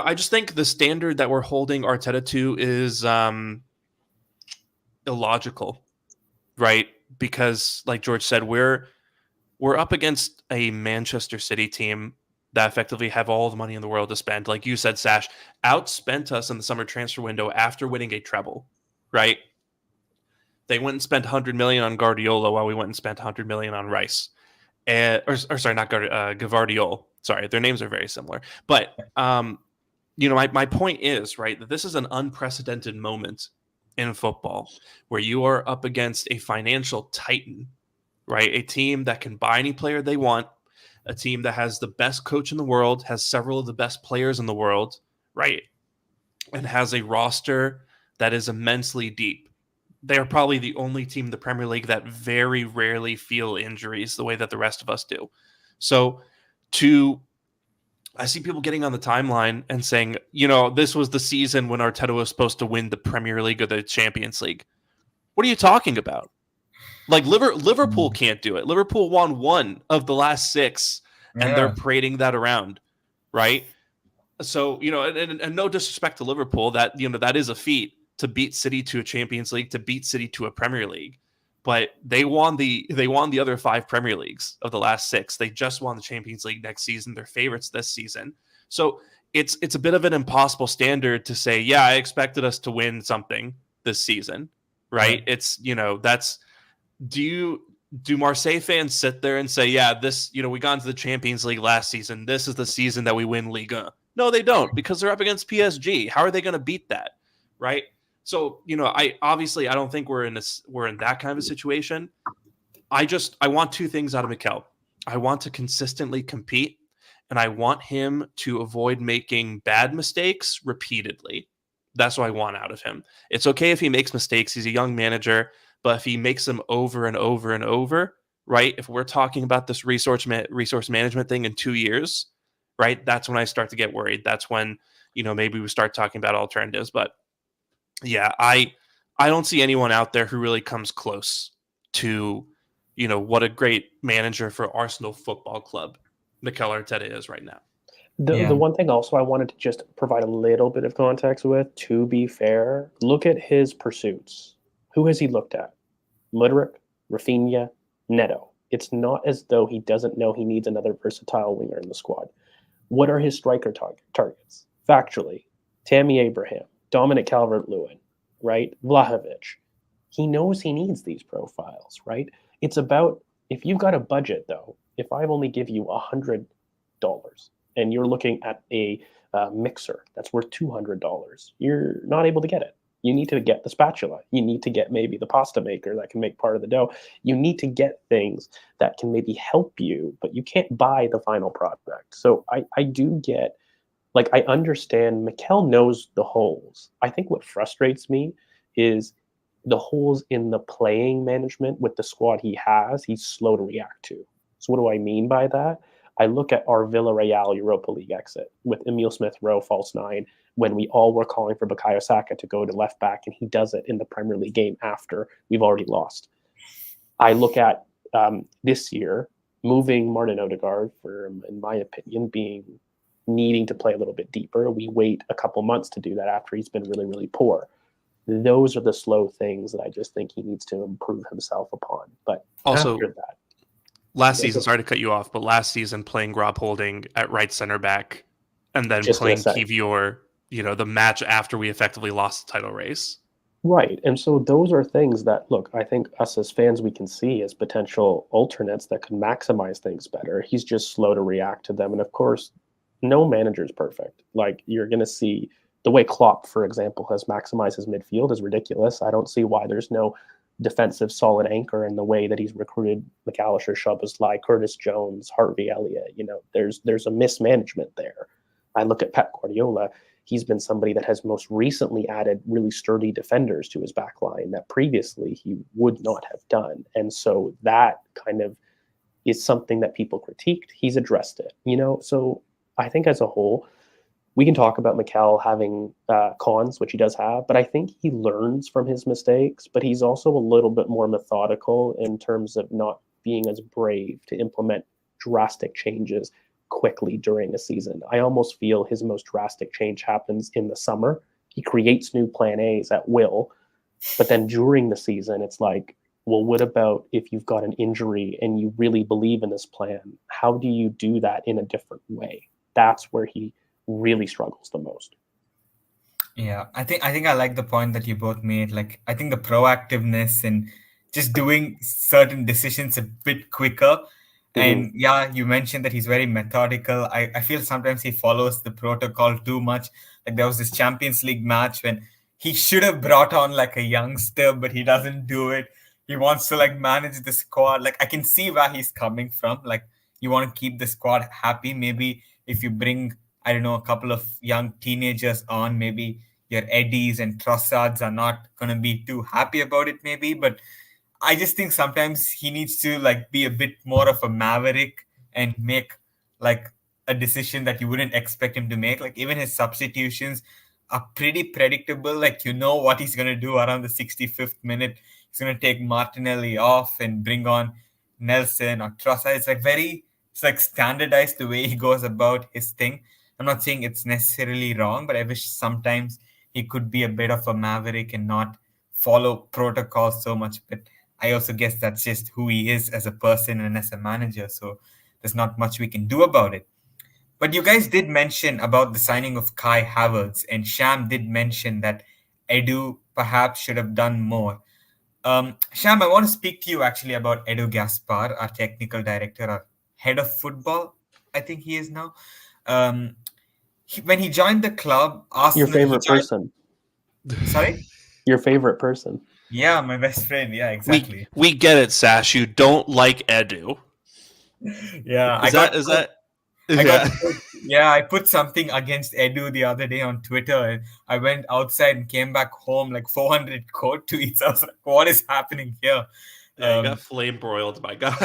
I just think the standard that we're holding Arteta to is illogical, right? Because, like George said, we're up against a Manchester City team that effectively have all the money in the world to spend. Like you said, Sash, outspent us in the summer transfer window after winning a treble, right? They went and spent 100 million on Guardiola while we went and spent 100 million on Rice. Sorry, not Gavardiol. Sorry, their names are very similar. But, my point is, right, that this is an unprecedented moment in football where you are up against a financial titan, right? A team that can buy any player they want, a team that has the best coach in the world, has several of the best players in the world, right? And has a roster that is immensely deep. They're probably the only team in the Premier League that very rarely feel injuries the way that the rest of us do. So I see people getting on the timeline and saying, this was the season when Arteta was supposed to win the Premier League or the Champions League. What are you talking about? Like Liverpool can't do it. Liverpool won 1 of the last 6, and they're parading that around, right? So, and no disrespect to Liverpool, that is a feat to beat City to a Champions League, to beat City to a Premier League. But they won the other 5 Premier Leagues of the last 6. They just won the Champions League next season. They're favorites this season. So it's a bit of an impossible standard to say, yeah, I expected us to win something this season, right? Yeah. It's, that's, do Marseille fans sit there and say, yeah, this, we got into the Champions League last season. This is the season that we win Liga. No, they don't, because they're up against PSG. How are they going to beat that? Right. So, I don't think we're in that kind of a situation. I want 2 things out of Mikel. I want to consistently compete, and I want him to avoid making bad mistakes repeatedly. That's what I want out of him. It's okay if he makes mistakes. He's a young manager, but if he makes them over and over and over, right? If we're talking about this resource management thing in 2 years, right? That's when I start to get worried. That's when, maybe we start talking about alternatives. But yeah, I don't see anyone out there who really comes close to, what a great manager for Arsenal Football Club Mikel Arteta is right now. The one thing also I wanted to just provide a little bit of context with, to be fair, look at his pursuits. Who has he looked at? Mudryk, Rafinha, Neto. It's not as though he doesn't know he needs another versatile winger in the squad. What are his striker targets? Factually, Tammy Abraham, Dominic Calvert-Lewin, right? Vlahovic. He knows he needs these profiles, right? It's about, if you've got a budget, though, if I only give you $100 and you're looking at a mixer that's worth $200, you're not able to get it. You need to get the spatula. You need to get maybe the pasta maker that can make part of the dough. You need to get things that can maybe help you, but you can't buy the final product. So I do get, like, I understand Mikel knows the holes. I think what frustrates me is the holes in the playing management with the squad he has, he's slow to react to. So what do I mean by that? I look at our Villarreal Europa League exit with Emile Smith-Rowe, false 9, when we all were calling for Bukayo Saka to go to left back, and he does it in the Premier League game after we've already lost. I look at this year, moving Martin Odegaard for, in my opinion, needing to play a little bit deeper. We wait a couple months to do that after he's been really, really poor. Those are the slow things that I just think he needs to improve himself upon. But also, after that, last season, sorry to cut you off, but last season playing Rob Holding at right center back and then playing Kivior, the match after we effectively lost the title race. Right. And so those are things that, look, I think us as fans, we can see as potential alternates that could maximize things better. He's just slow to react to them. And of course, no manager is perfect. Like, you're going to see the way Klopp, for example, has maximized his midfield is ridiculous. I don't see why there's no defensive solid anchor in the way that he's recruited McAllister, Szoboszlai, Curtis Jones, Harvey Elliott. There's a mismanagement there. I look at Pep Guardiola. He's been somebody that has most recently added really sturdy defenders to his back line that previously he would not have done. And so that kind of is something that people critiqued. He's addressed it, So I think as a whole, we can talk about Mikel having cons, which he does have, but I think he learns from his mistakes, but he's also a little bit more methodical in terms of not being as brave to implement drastic changes quickly during a season. I almost feel his most drastic change happens in the summer. He creates new plan A's at will, but then during the season, it's like, well, what about if you've got an injury and you really believe in this plan? How do you do that in a different way? That's where he really struggles the most. Yeah, I think I like the point that you both made. Like, I think the proactiveness and just doing certain decisions a bit quicker. And yeah, you mentioned that he's very methodical. I feel sometimes he follows the protocol too much. Like, there was this Champions League match when he should have brought on like a youngster, but he doesn't do it. He wants to like manage the squad. Like, I can see where he's coming from. Like, you want to keep the squad happy. Maybe if you bring, I don't know, a couple of young teenagers on, maybe your Eddies and Trossards are not going to be too happy about it, maybe. But I just think sometimes he needs to like be a bit more of a maverick and make like a decision that you wouldn't expect him to make. Like, even his substitutions are pretty predictable. Like, what he's going to do around the 65th minute. He's going to take Martinelli off and bring on Nelson or Trossard. It's like standardized the way he goes about his thing. I'm not saying it's necessarily wrong, but I wish sometimes he could be a bit of a maverick and not follow protocol so much. But I also guess that's just who he is as a person and as a manager. So there's not much we can do about it. But you guys did mention about the signing of Kai Havertz, and Sham did mention that Edu perhaps should have done more. Sham, I want to speak to you actually about Edu Gaspar, our technical director, our head of football, I think he is now. When he joined the club, Arsenal... Your favorite person. Sorry? Your favorite person. Yeah, my best friend. Yeah, exactly. We get it, Sash. You don't like Edu. Yeah. I put something against Edu the other day on Twitter. I went outside and came back home like 400 quote tweets. I was like, what is happening here? Yeah, I got flame broiled, my God.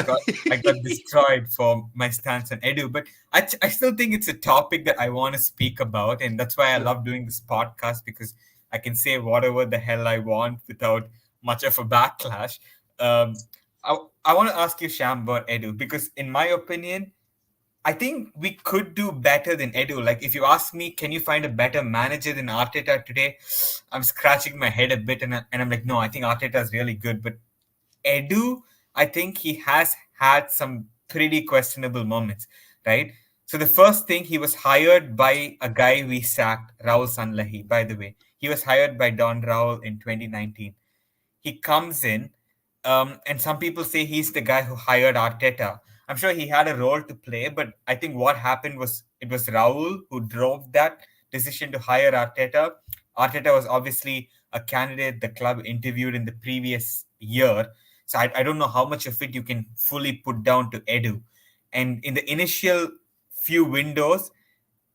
I got destroyed for my stance on Edu. But I still think it's a topic that I want to speak about. And that's why I love doing this podcast, because I can say whatever the hell I want without much of a backlash. I want to ask you, Sham, about Edu, because in my opinion, I think we could do better than Edu. Like, if you ask me, can you find a better manager than Arteta today? I'm scratching my head a bit and I'm like, no, I think Arteta is really good. But Edu, I think he has had some pretty questionable moments, right? So the first thing, he was hired by a guy we sacked, Raul Sanlahi, by the way. He was hired by Don Raul in 2019. He comes in, and some people say he's the guy who hired Arteta. I'm sure he had a role to play, but I think what happened was it was Raul who drove that decision to hire Arteta. Arteta was obviously a candidate the club interviewed in the previous year. So I don't know how much of it you can fully put down to Edu. And in the initial few windows,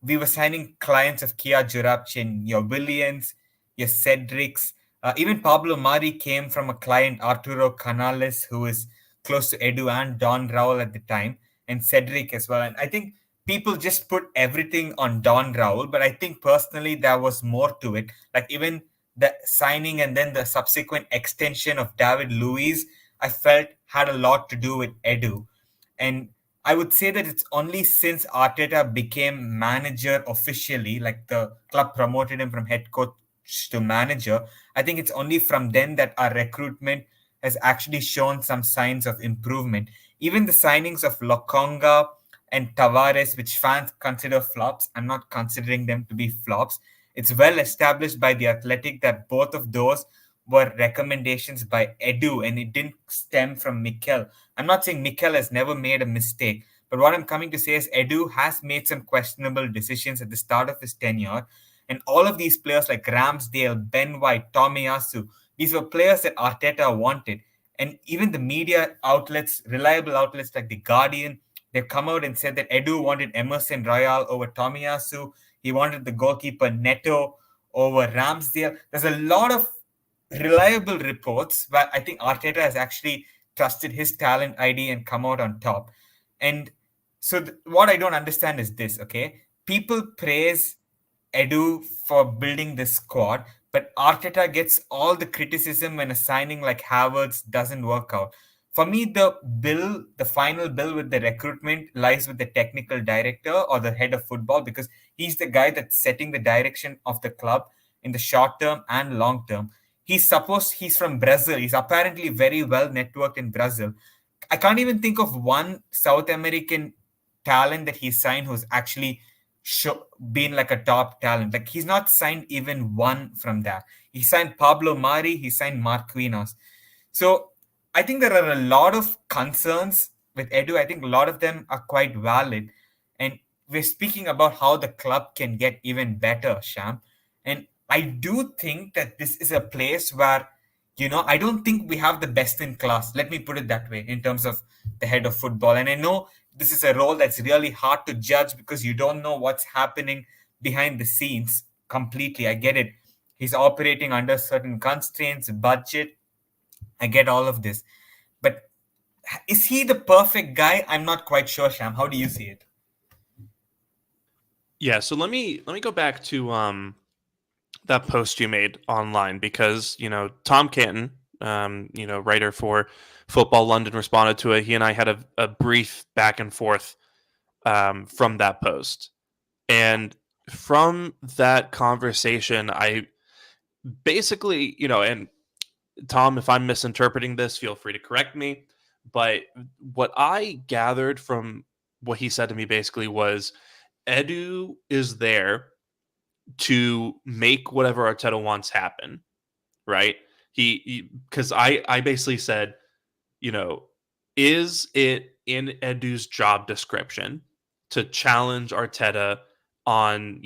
we were signing clients of Kia Jurabchin, your Williams, your Cedrics. Even Pablo Mari came from a client, Arturo Canales, who is close to Edu and Don Raul at the time, and Cedric as well. And I think people just put everything on Don Raul, but I think personally there was more to it. Like, even the signing and then the subsequent extension of David Luiz, I felt had a lot to do with Edu. And I would say that it's only since Arteta became manager officially, like the club promoted him from head coach to manager, I think it's only from then that our recruitment has actually shown some signs of improvement. Even the signings of Lokonga and Tavares, which fans consider flops, I'm not considering them to be flops. It's well established by the Athletic that both of those were recommendations by Edu, and it didn't stem from Mikel. I'm not saying Mikel has never made a mistake, but what I'm coming to say is Edu has made some questionable decisions at the start of his tenure, and all of these players like Ramsdale, Ben White, Tomiyasu, These were players that Arteta wanted. And even the media outlets, reliable outlets like The Guardian, they've come out and said that Edu wanted Emerson Royal over Tomiyasu. He wanted the goalkeeper Neto over Ramsdale. There's a lot of reliable reports where I think Arteta has actually trusted his talent ID and come out on top. And so what I don't understand is this, okay? People praise Edu for building this squad, but Arteta gets all the criticism when a signing like Havertz doesn't work out. For me, the final bill with the recruitment lies with the technical director or the head of football, because he's the guy that's setting the direction of the club in the short term and long term. He's from Brazil. He's apparently very well networked in Brazil. I can't even think of one South American talent that he signed who's actually been like a top talent. Like, he's not signed even one from that. He signed Pablo Mari, he signed Marquinhos. So I think there are a lot of concerns with Edu. I think a lot of them are quite valid. And we're speaking about how the club can get even better, Sham. And I do think that this is a place where, I don't think we have the best in class. Let me put it that way in terms of the head of football. And I know this is a role that's really hard to judge because you don't know what's happening behind the scenes completely. I get it. He's operating under certain constraints, budget. I get all of this. But is he the perfect guy? I'm not quite sure, Sham. How do you see it? Yeah, so let me go back to that post you made online, because Tom Canton, writer for Football London, responded to it. He and I had a brief back and forth from that post, and from that conversation, I basically, and Tom, if I'm misinterpreting this, feel free to correct me. But what I gathered from what he said to me basically was, Edu is there to make whatever Arteta wants happen, right? Because I basically said, is it in Edu's job description to challenge Arteta on,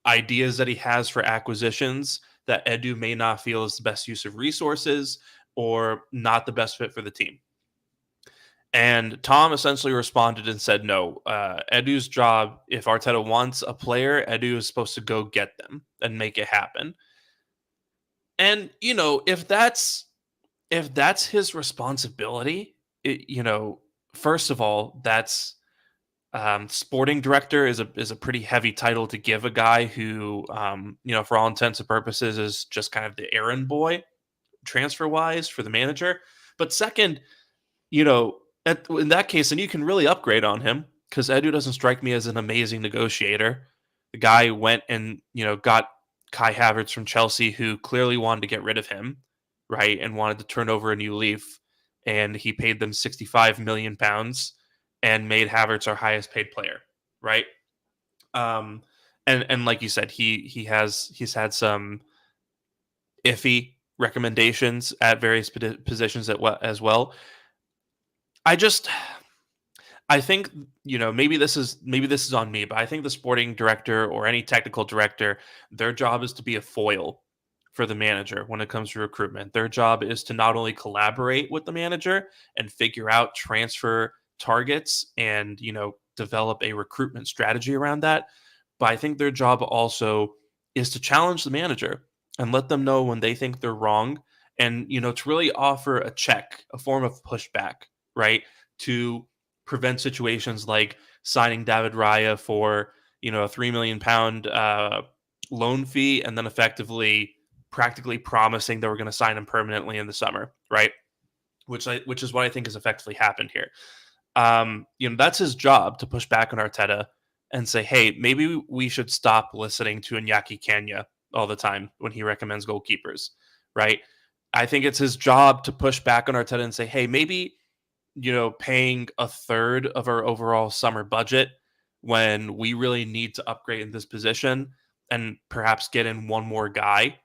ideas that he has for acquisitions that Edu may not feel is the best use of resources or not the best fit for the team? And Tom essentially responded and said, no, Edu's job, if Arteta wants a player, Edu is supposed to go get them and make it happen. And, if that's his responsibility, first of all, that's sporting director is a pretty heavy title to give a guy who, for all intents and purposes is just kind of the errand boy transfer wise for the manager. But second, in that case, then you can really upgrade on him, because Edu doesn't strike me as an amazing negotiator. The guy went and, got Kai Havertz from Chelsea, who clearly wanted to get rid of him, right, and wanted to turn over a new leaf. And he paid them £65 million and made Havertz our highest paid player, right? And like you said, he's had some iffy recommendations at various positions as well. I think, maybe this is on me, but I think the sporting director or any technical director, their job is to be a foil for the manager when it comes to recruitment. Their job is to not only collaborate with the manager and figure out transfer targets and, develop a recruitment strategy around that, but I think their job also is to challenge the manager and let them know when they think they're wrong, and, to really offer a check, a form of pushback, right, to prevent situations like signing David Raya for, a £3 million loan fee and then effectively practically promising that we're going to sign him permanently in the summer, right? Which is what I think has effectively happened here. That's his job, to push back on Arteta and say, hey, maybe we should stop listening to Iñaki Kenya all the time when he recommends goalkeepers, right? I think it's his job to push back on Arteta and say, hey, maybe, paying a third of our overall summer budget when we really need to upgrade in this position and perhaps get in one more guy.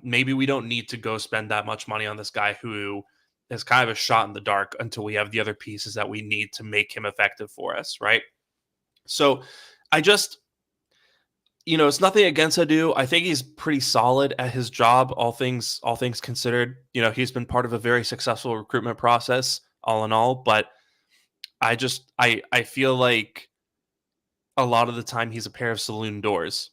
Maybe we don't need to go spend that much money on this guy who is kind of a shot in the dark until we have the other pieces that we need to make him effective for us, right? So it's nothing against Adu. I think he's pretty solid at his job, all things considered. He's been part of a very successful recruitment process, all in all. But I feel like a lot of the time he's a pair of saloon doors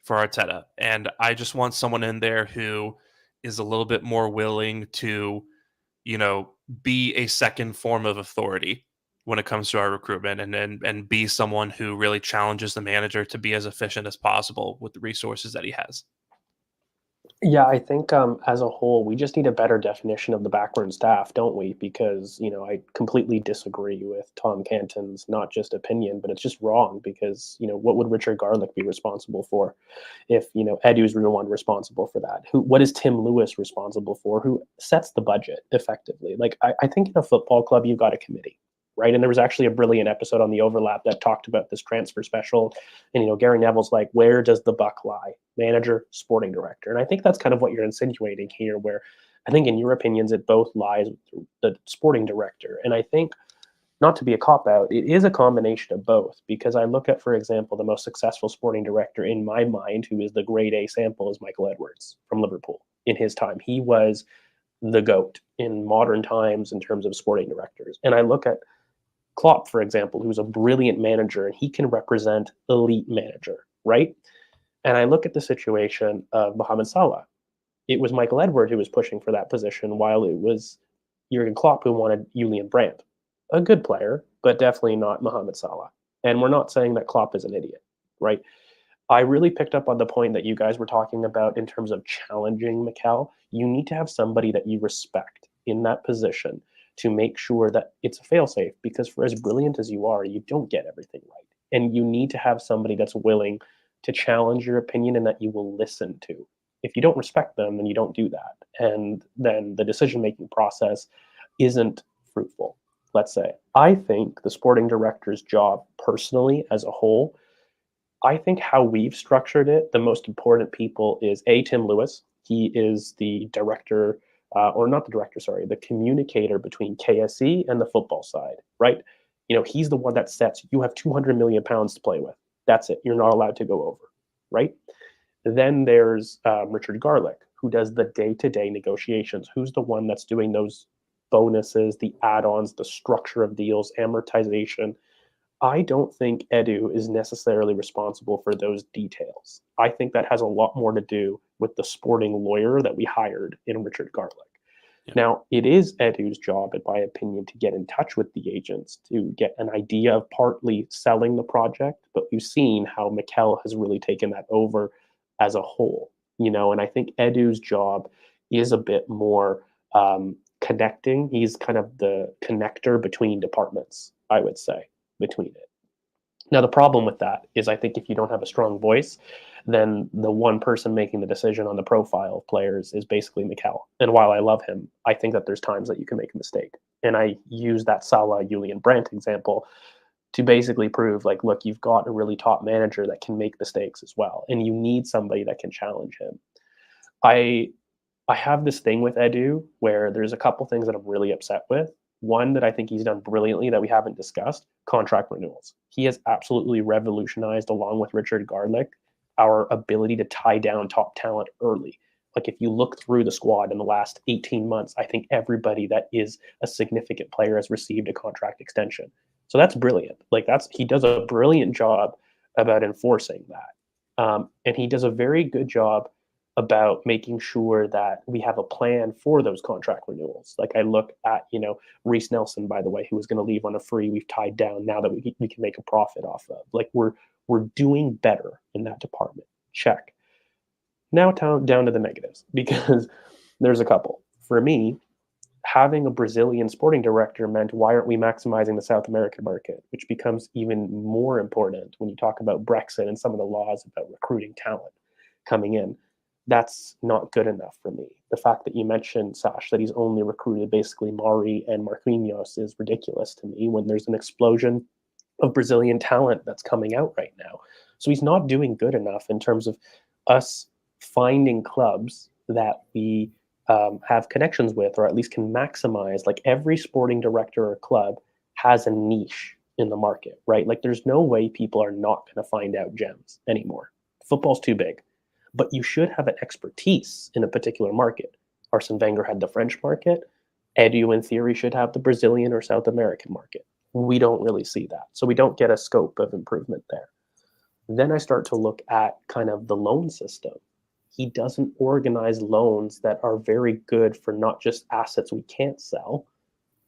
for Arteta, and I just want someone in there who is a little bit more willing to, you know, be a second form of authority when it comes to our recruitment, and be someone who really challenges the manager to be as efficient as possible with the resources that he has. Yeah, I think as a whole, we just need a better definition of the backroom staff, don't we? Because, I completely disagree with Tom Canton's not just opinion, but it's just wrong because, what would Richard Garlick be responsible for if, Edu's the one responsible for that? What is Tim Lewis responsible for? Who sets the budget effectively? Like, I think in a football club, you've got a committee. Right. And there was actually a brilliant episode on The Overlap that talked about this transfer special. And, Gary Neville's like, where does the buck lie? Manager, sporting director. And I think that's kind of what you're insinuating here, where I think in your opinions, it both lies with the sporting director. And I think, not to be a cop out, it is a combination of both, because I look at, for example, the most successful sporting director in my mind, who is the grade A sample, is Michael Edwards from Liverpool. In his time, he was the GOAT in modern times in terms of sporting directors. And I look at Klopp, for example, who's a brilliant manager, and he can represent elite manager, right? And I look at the situation of Mohamed Salah. It was Michael Edwards who was pushing for that position, while it was Jurgen Klopp who wanted Julian Brandt, a good player, but definitely not Mohamed Salah. And we're not saying that Klopp is an idiot, right? I really picked up on the point that you guys were talking about in terms of challenging Mikel. You need to have somebody that you respect in that position to make sure that it's a failsafe, because for as brilliant as you are, you don't get everything right. And you need to have somebody that's willing to challenge your opinion and that you will listen to. If you don't respect them, then you don't do that. And then the decision-making process isn't fruitful, let's say. I think the sporting director's job personally as a whole, I think how we've structured it, the most important people is Tim Lewis. He is the director, or not the director, sorry, the communicator between KSE and the football side, right? He's the one that sets, you have 200 million pounds to play with. That's it. You're not allowed to go over, right? Then there's Richard Garlick, who does the day-to-day negotiations. Who's the one that's doing those bonuses, the add-ons, the structure of deals, amortization. I don't think Edu is necessarily responsible for those details. I think that has a lot more to do with the sporting lawyer that we hired in Richard Garlick. Yeah. Now, it is Edu's job, in my opinion, to get in touch with the agents to get an idea of partly selling the project, but we've seen how Mikel has really taken that over as a whole, and I think Edu's job is a bit more connecting. He's kind of the connector between departments, I would say, between it. Now, the problem with that is I think if you don't have a strong voice, then the one person making the decision on the profile of players is basically Mikel. And while I love him, I think that there's times that you can make a mistake. And I use that Salah Julian Brandt example to basically prove, like, look, you've got a really top manager that can make mistakes as well. And you need somebody that can challenge him. I have this thing with Edu where there's a couple things that I'm really upset with. One that I think he's done brilliantly that we haven't discussed, contract renewals. He has absolutely revolutionized, along with Richard Garlick, our ability to tie down top talent early. Like, if you look through the squad in the last 18 months, I think everybody that is a significant player has received a contract extension. So that's brilliant. He does a brilliant job about enforcing that. And he does a very good job about making sure that we have a plan for those contract renewals. Like, I look at, Reece Nelson, by the way, who was going to leave on a free, we've tied down now that we can make a profit off of. Like, we're doing better in that department. Check. Now down to the negatives, because there's a couple. For me, having a Brazilian sporting director meant, why aren't we maximizing the South American market, which becomes even more important when you talk about Brexit and some of the laws about recruiting talent coming in. That's not good enough for me. The fact that you mentioned, Sash, that he's only recruited basically Mari and Marquinhos is ridiculous to me when there's an explosion of Brazilian talent that's coming out right now. So he's not doing good enough in terms of us finding clubs that we have connections with, or at least can maximize. Like, every sporting director or club has a niche in the market, right? Like, there's no way people are not going to find out gems anymore. Football's too big. But you should have an expertise in a particular market. Arsene Wenger had the French market. Edu, in theory, should have the Brazilian or South American market. We don't really see that. So we don't get a scope of improvement there. Then I start to look at kind of the loan system. He doesn't organize loans that are very good for not just assets we can't sell,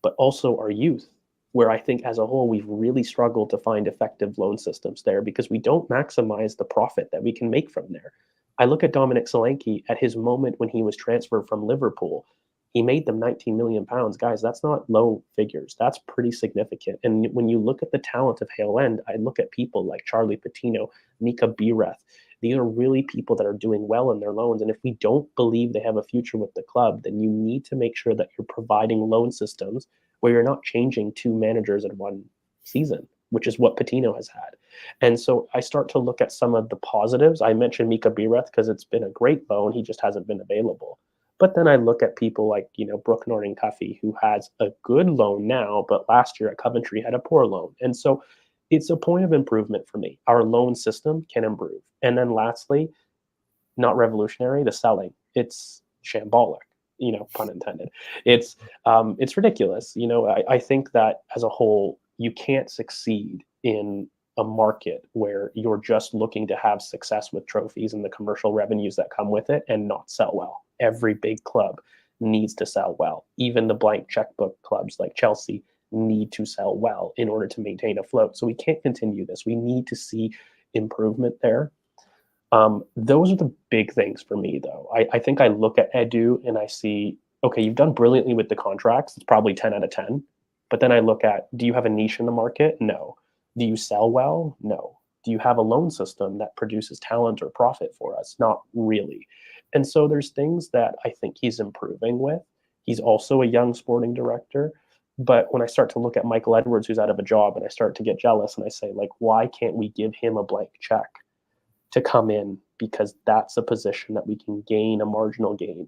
but also our youth, where I think as a whole, we've really struggled to find effective loan systems there because we don't maximize the profit that we can make from there. I look at Dominic Solanke at his moment when he was transferred from Liverpool. He made them 19 million pounds. Guys, that's not low figures. That's pretty significant. And when you look at the talent of Hale End, I look at people like Charlie Patino, Mika Bireth. These are really people that are doing well in their loans. And if we don't believe they have a future with the club, then you need to make sure that you're providing loan systems where you're not changing two managers in one season, which is what Patino has had. And so I start to look at some of the positives. I mentioned Mika Bireth because it's been a great loan. He just hasn't been available. But then I look at people like, Brooke Norton-Cuffy, who has a good loan now, but last year at Coventry had a poor loan. And so it's a point of improvement for me. Our loan system can improve. And then lastly, not revolutionary, the selling. It's shambolic, pun intended. It's ridiculous. I think that as a whole, you can't succeed in a market where you're just looking to have success with trophies and the commercial revenues that come with it and not sell well. Every big club needs to sell well. Even the blank checkbook clubs like Chelsea need to sell well in order to maintain afloat. So we can't continue this. We need to see improvement there. Those are the big things for me, though. I think I look at Edu and I see, okay, you've done brilliantly with the contracts. It's probably 10 out of 10. But then I look at, do you have a niche in the market? No. Do you sell well? No. Do you have a loan system that produces talent or profit for us? Not really. And so there's things that I think he's improving with. He's also a young sporting director. But when I start to look at Michael Edwards, who's out of a job, and I start to get jealous and I say, why can't we give him a blank check to come in? Because that's a position that we can gain a marginal gain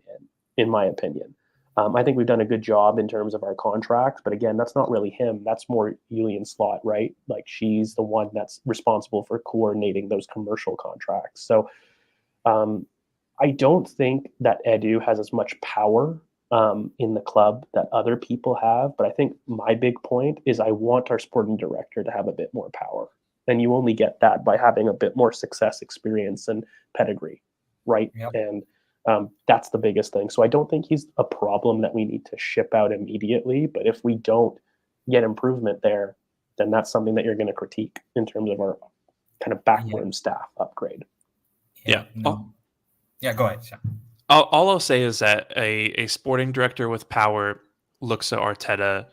in my opinion. I think we've done a good job in terms of our contracts, but again, that's not really him. That's more Julian Slot, right? She's the one that's responsible for coordinating those commercial contracts. So I don't think that Edu has as much power in the club that other people have, but I think my big point is I want our sporting director to have a bit more power. And you only get that by having a bit more success, experience, and pedigree, right? Yep. And that's the biggest thing. So I don't think he's a problem that we need to ship out immediately. But if we don't get improvement there, then that's something that you're going to critique in terms of our kind of backroom staff upgrade. Yeah. Yeah, go ahead, Sham. All I'll say is that a sporting director with power looks at Arteta,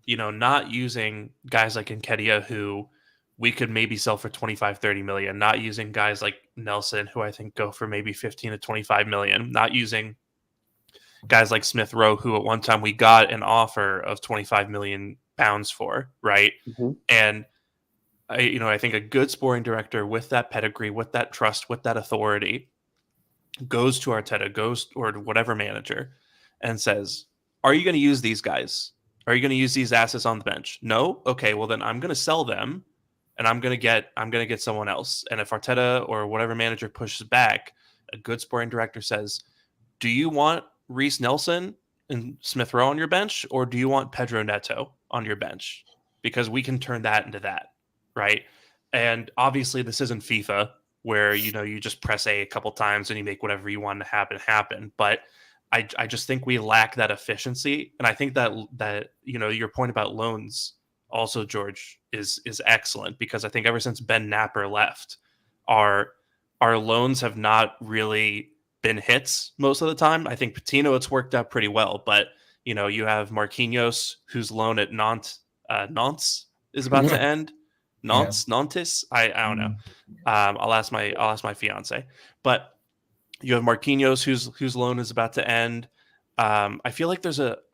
not using guys like Nketiah, who we could maybe sell for 25, 30 million, not using guys like Nelson, who I think go for maybe 15 to 25 million, not using guys like Smith Rowe, who at one time we got an offer of 25 million pounds for, right? Mm-hmm. And I think a good sporting director with that pedigree, with that trust, with that authority goes to Arteta, or whatever manager, and says, are you going to use these guys? Are you going to use these assets on the bench? No? Okay, well then I'm going to sell them. And I'm gonna get someone else. And if Arteta or whatever manager pushes back, a good sporting director says, do you want Reece Nelson and Smith Rowe on your bench, or do you want Pedro Neto on your bench? Because we can turn that into that, right? And obviously this isn't FIFA where you just press a couple times and you make whatever you want to happen. But I just think we lack that efficiency. And I think that your point about loans also, George, is excellent, because I think ever since Ben Napper left, our loans have not really been hits most of the time. I think Patino, it's worked out pretty well, but you have Marquinhos, whose loan at Nantes is about to end. Nantes, I don't know. I'll ask my fiance, but you have Marquinhos, whose loan is about to end. I feel like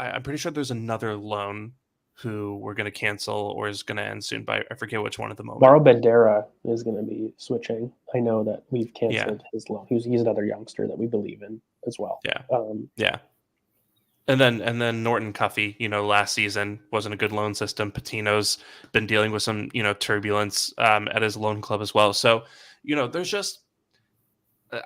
I'm pretty sure there's another loan who we're going to cancel or is going to end soon, but I forget which one at the moment. Mauro Bandera is going to be switching. I know that we've canceled his loan. He's another youngster that we believe in as well. Yeah. And then Norton Cuffy, last season wasn't a good loan system. Patino's been dealing with some, turbulence at his loan club as well. So, there's just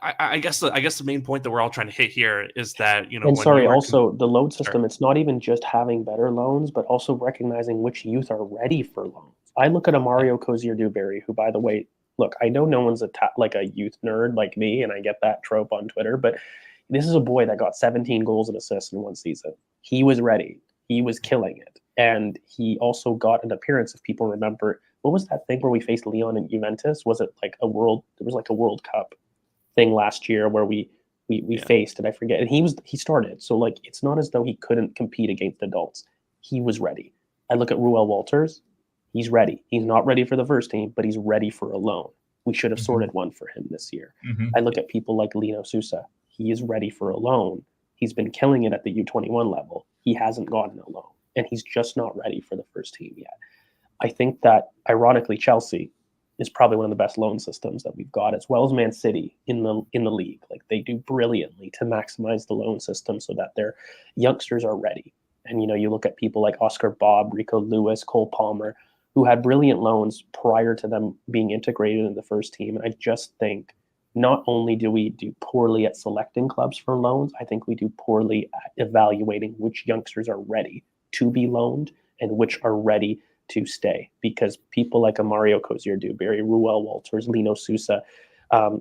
I guess the main point that we're all trying to hit here is that And when sorry, you are also the loan system, it's not even just having better loans, but also recognizing which youth are ready for loans. I look at a Mario Cozier-Dewberry, who, by the way, look, I know no one's like a youth nerd like me, and I get that trope on Twitter, but this is a boy that got 17 goals and assists in one season. He was ready. He was killing it. And he also got an appearance, if people remember, what was that thing where we faced Lyon and Juventus? Was it like a World Cup thing last year where we faced, and I forget, and he started. So like, it's not as though he couldn't compete against adults. He was ready. I look at Ruel Walters. He's ready. He's not ready for the first team, but he's ready for a loan. We should have sorted one for him this year. I look at people like Lino Sousa. He is ready for a loan. He's been killing it at the U21 level. He hasn't gotten a loan, and he's just not ready for the first team yet. I think that, ironically, Chelsea is probably one of the best loan systems that we've got, as well as Man City in the league. Like, they do brilliantly to maximize the loan system so that their youngsters are ready. And you look at people like Oscar Bob, Rico Lewis, Cole Palmer, who had brilliant loans prior to them being integrated in the first team. And I just think not only do we do poorly at selecting clubs for loans, I think we do poorly at evaluating which youngsters are ready to be loaned and which are ready to stay, because people like a Mario Cozier-Dewberry, Ruel Walters, Lino Sousa,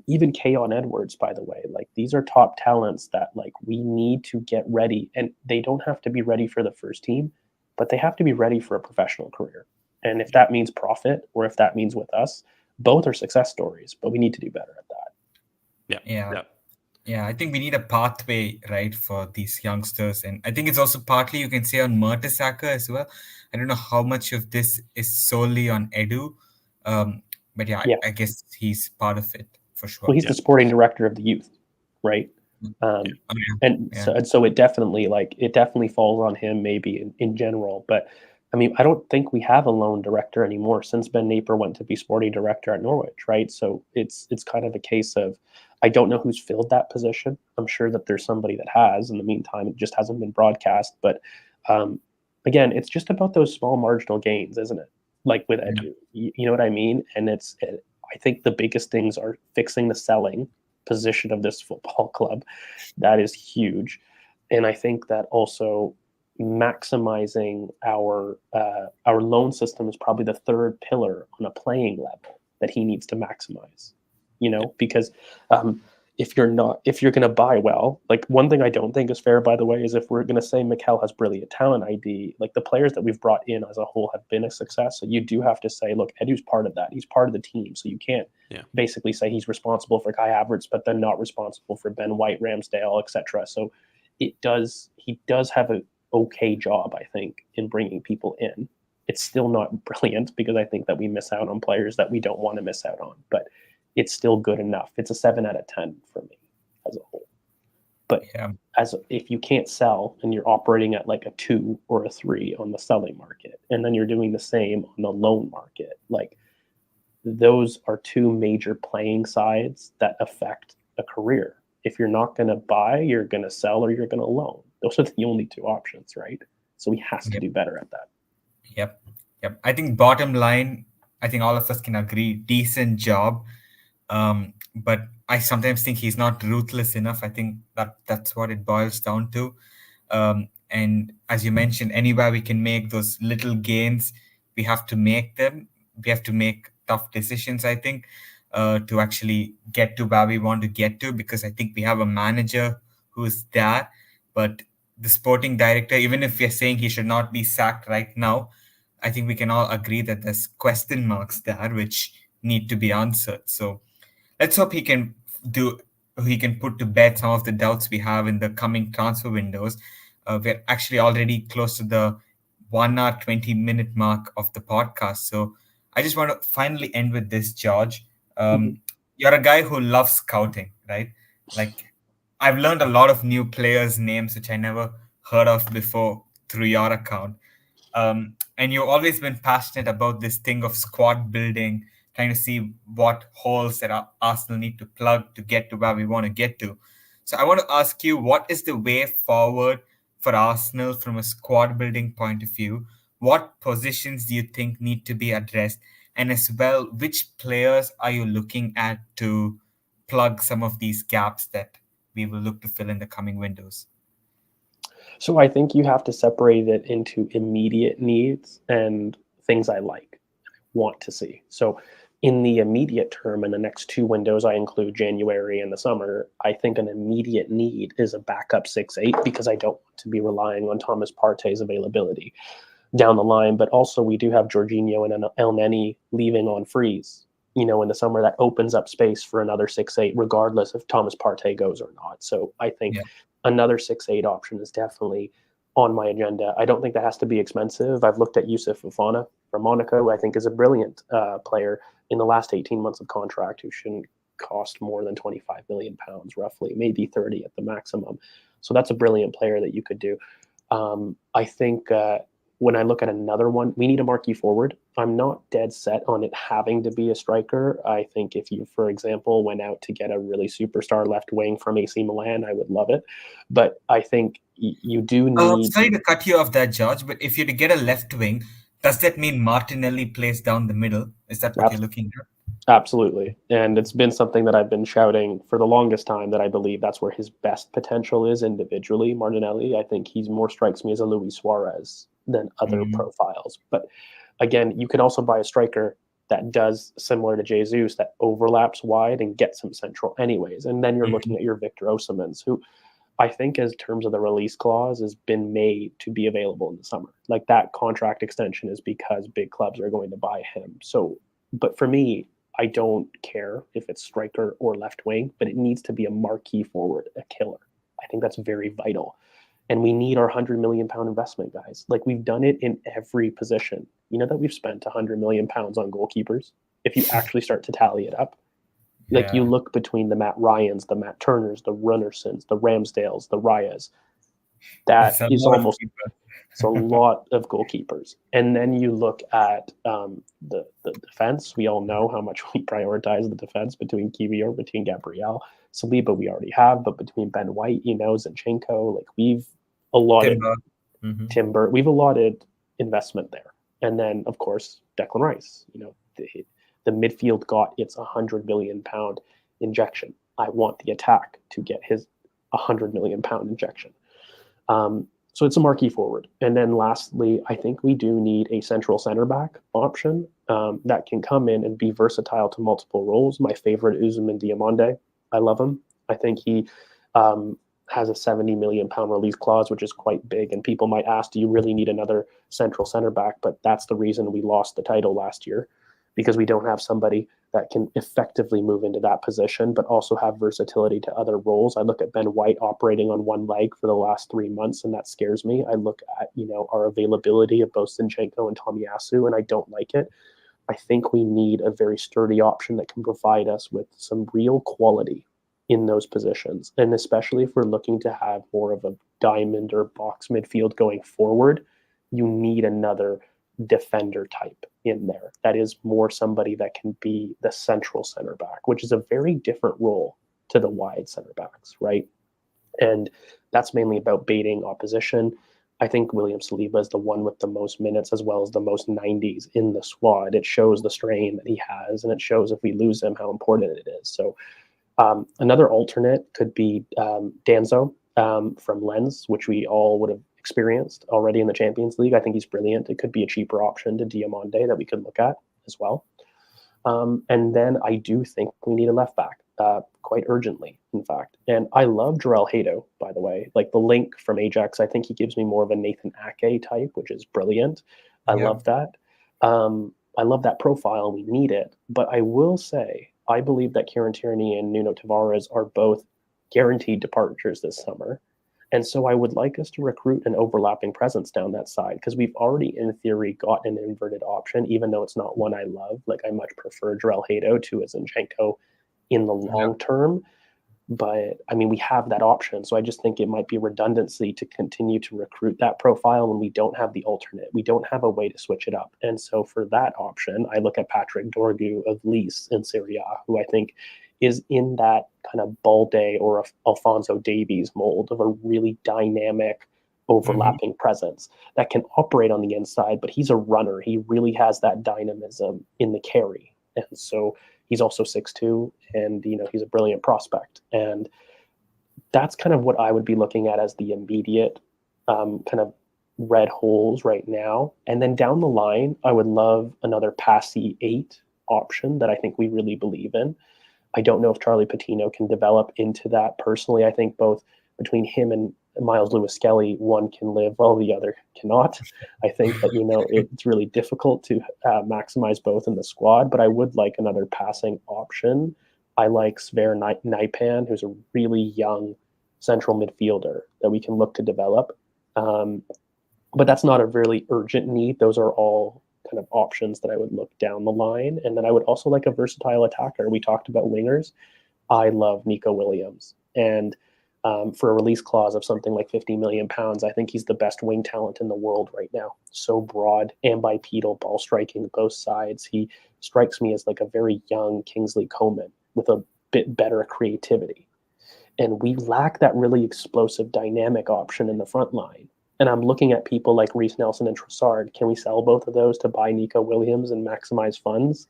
even Keon Edwards, by the way, like, these are top talents that, like, we need to get ready, and they don't have to be ready for the first team, but they have to be ready for a professional career. And if that means profit, or if that means with us, both are success stories, but we need to do better at that. Yeah, I think we need a pathway, right, for these youngsters. And I think it's also partly, you can say, on Mertesacker as well. I don't know how much of this is solely on Edu, but I guess he's part of it for sure. Well, he's the sporting director of the youth, right? So it definitely falls on him, maybe in general. But I mean, I don't think we have a loan director anymore since Ben Napier went to be sporting director at Norwich, right? So it's kind of a case of, I don't know who's filled that position. I'm sure that there's somebody that has. In the meantime, it just hasn't been broadcast. But again, it's just about those small marginal gains, isn't it? Like with Edu, you know what I mean? And I think the biggest things are fixing the selling position of this football club. That is huge. And I think that also maximizing our loan system is probably the third pillar on a playing level that he needs to maximize, because if you're going to buy well, like, one thing I don't think is fair, by the way, is if we're going to say Mikel has brilliant talent ID, like, the players that we've brought in as a whole have been a success. So you do have to say, look, Edu's part of that. He's part of the team. So you can't basically say he's responsible for Kai Havertz, but then not responsible for Ben White, Ramsdale, etc. So he does have a okay job, I think, in bringing people in. It's still not brilliant, because I think that we miss out on players that we don't want to miss out on, but it's still good enough. It's a 7 out of 10 for me as a whole. But if you can't sell and you're operating at like a 2 or a 3 on the selling market, and then you're doing the same on the loan market, like, those are two major playing sides that affect a career. If you're not going to buy, you're going to sell, or you're going to loan. Those are the only two options, right? So he has to do better at that. Yep. I think bottom line, I think all of us can agree, decent job. But I sometimes think he's not ruthless enough. I think that's what it boils down to. And as you mentioned, anywhere we can make those little gains, we have to make them. We have to make tough decisions, I think, to actually get to where we want to get to, because I think we have a manager who's there, but the sporting director, even if we're saying he should not be sacked right now, I think we can all agree that there's question marks there which need to be answered. So let's hope he can put to bed some of the doubts we have in the coming transfer windows. We're actually already close to the 1 hour, 20-minute mark of the podcast. So I just want to finally end with this, George. You're a guy who loves scouting, right? Like, I've learned a lot of new players' names which I never heard of before through your account. And you've always been passionate about this thing of squad building, trying to see what holes that Arsenal need to plug to get to where we want to get to. So I want to ask you, what is the way forward for Arsenal from a squad building point of view? What positions do you think need to be addressed? And as well, which players are you looking at to plug some of these gaps that we will look to fill in the coming windows? So I think you have to separate it into immediate needs and things I like, want to see. So in the immediate term, in the next two windows, I include January and the summer. I think an immediate need is a backup 6'8", because I don't want to be relying on Thomas Partey's availability down the line. But also we do have Jorginho and El Neni leaving on freeze, in the summer. That opens up space for another 6'8", regardless if Thomas Partey goes or not. So I think another 6'8" option is definitely on my agenda. I don't think that has to be expensive. I've looked at Youssouf Fofana from Monaco, who I think is a brilliant player in the last 18 months of contract, who shouldn't cost more than 25 million pounds, roughly, maybe 30 at the maximum. So that's a brilliant player that you could do. I think when I look at another one, we need a marquee forward. I'm not dead set on it having to be a striker. I think if you, for example, went out to get a really superstar left wing from AC Milan, I would love it. But I think you do need... Sorry to cut you off there, George, but if you're to get a left wing, does that mean Martinelli plays down the middle? Is that what you're looking at? Absolutely. And it's been something that I've been shouting for the longest time, that I believe that's where his best potential is individually, Martinelli. I think he's more strikes me as a Luis Suarez than other profiles. But again, you can also buy a striker that does similar to Jesus, that overlaps wide and gets him central anyways. And then you're looking at your Victor Osimhen's, who I think, as terms of the release clause, has been made to be available in the summer. Like, that contract extension is because big clubs are going to buy him. So, but for me, I don't care if it's striker or left wing, but it needs to be a marquee forward, a killer. I think that's very vital. And we need our £100 million investment, guys. Like, we've done it in every position. You know that we've spent £100 million on goalkeepers? If you actually start to tally it up. Like, you look between the Matt Ryans, the Matt Turners, the Runnersons, the Ramsdales, the Rayas. That is almost it's a lot of goalkeepers. And then you look at the defense. We all know how much we prioritize the defense between Kiwior, between Gabriel. Saliba we already have, but between Ben White, Zinchenko, like, we've allotted Timber. We've allotted investment there. And then, of course, Declan Rice. The midfield got its £100 million injection. I want the attack to get his £100 million injection. So it's a marquee forward. And then lastly, I think we do need a central center back option that can come in and be versatile to multiple roles. My favorite is Usman Diomande. I love him. I think he has a £70 million release clause, which is quite big. And people might ask, do you really need another central center back? But that's the reason we lost the title last year, because we don't have somebody that can effectively move into that position, but also have versatility to other roles. I look at Ben White operating on one leg for the last 3 months, and that scares me. I look at, our availability of both Zinchenko and Tomiyasu, and I don't like it. I think we need a very sturdy option that can provide us with some real quality in those positions. And especially if we're looking to have more of a diamond or box midfield going forward, you need another defender type in there that is more somebody that can be the central center back, which is a very different role to the wide center backs, right? And that's mainly about baiting opposition. I think William Saliba is the one with the most minutes as well as the most 90s in the squad. It shows the strain that he has, and it shows if we lose him how important it is. So another alternate could be Danzo from Lens, which we all would have experienced already in the Champions League. I think he's brilliant. It could be a cheaper option to Diomande that we could look at as well. And then I do think we need a left back quite urgently, in fact. And I love Jarell Hato, by the way. Like, the link from Ajax, I think he gives me more of a Nathan Ake type, which is brilliant. I love that. I love that profile. We need it. But I will say, I believe that Kieran Tierney and Nuno Tavares are both guaranteed departures this summer. And so I would like us to recruit an overlapping presence down that side, because we've already, in theory, got an inverted option, even though it's not one I love. Like, I much prefer Jarell Hato to a Zinchenko in the long term. But, I mean, we have that option. So I just think it might be redundancy to continue to recruit that profile when we don't have the alternate. We don't have a way to switch it up. And so for that option, I look at Patrick Dorgu of Nice in Serie A, who I think is in that kind of Balde or Alphonso Davies mold of a really dynamic, overlapping presence that can operate on the inside, but he's a runner. He really has that dynamism in the carry. And so He's also 6'2", and he's a brilliant prospect. And that's kind of what I would be looking at as the immediate kind of red holes right now. And then down the line, I would love another passy 8 option that I think we really believe in. I don't know if Charlie Patino can develop into that personally. I think both between him and Miles Lewis-Skelly, one can live well, the other cannot. I think that, it's really difficult to maximize both in the squad, but I would like another passing option. I like Sver Naipan, who's a really young central midfielder that we can look to develop. But that's not a really urgent need. Those are all kind of options that I would look down the line. And then I would also like a versatile attacker. We talked about wingers. I love Nico Williams. And for a release clause of something like £50 million, I think he's the best wing talent in the world right now. So broad and bipedal, ball striking both sides. He strikes me as like a very young Kingsley Coman with a bit better creativity. And we lack that really explosive dynamic option in the front line. And I'm looking at people like Reece Nelson and Trossard. Can we sell both of those to buy Nico Williams and maximize funds?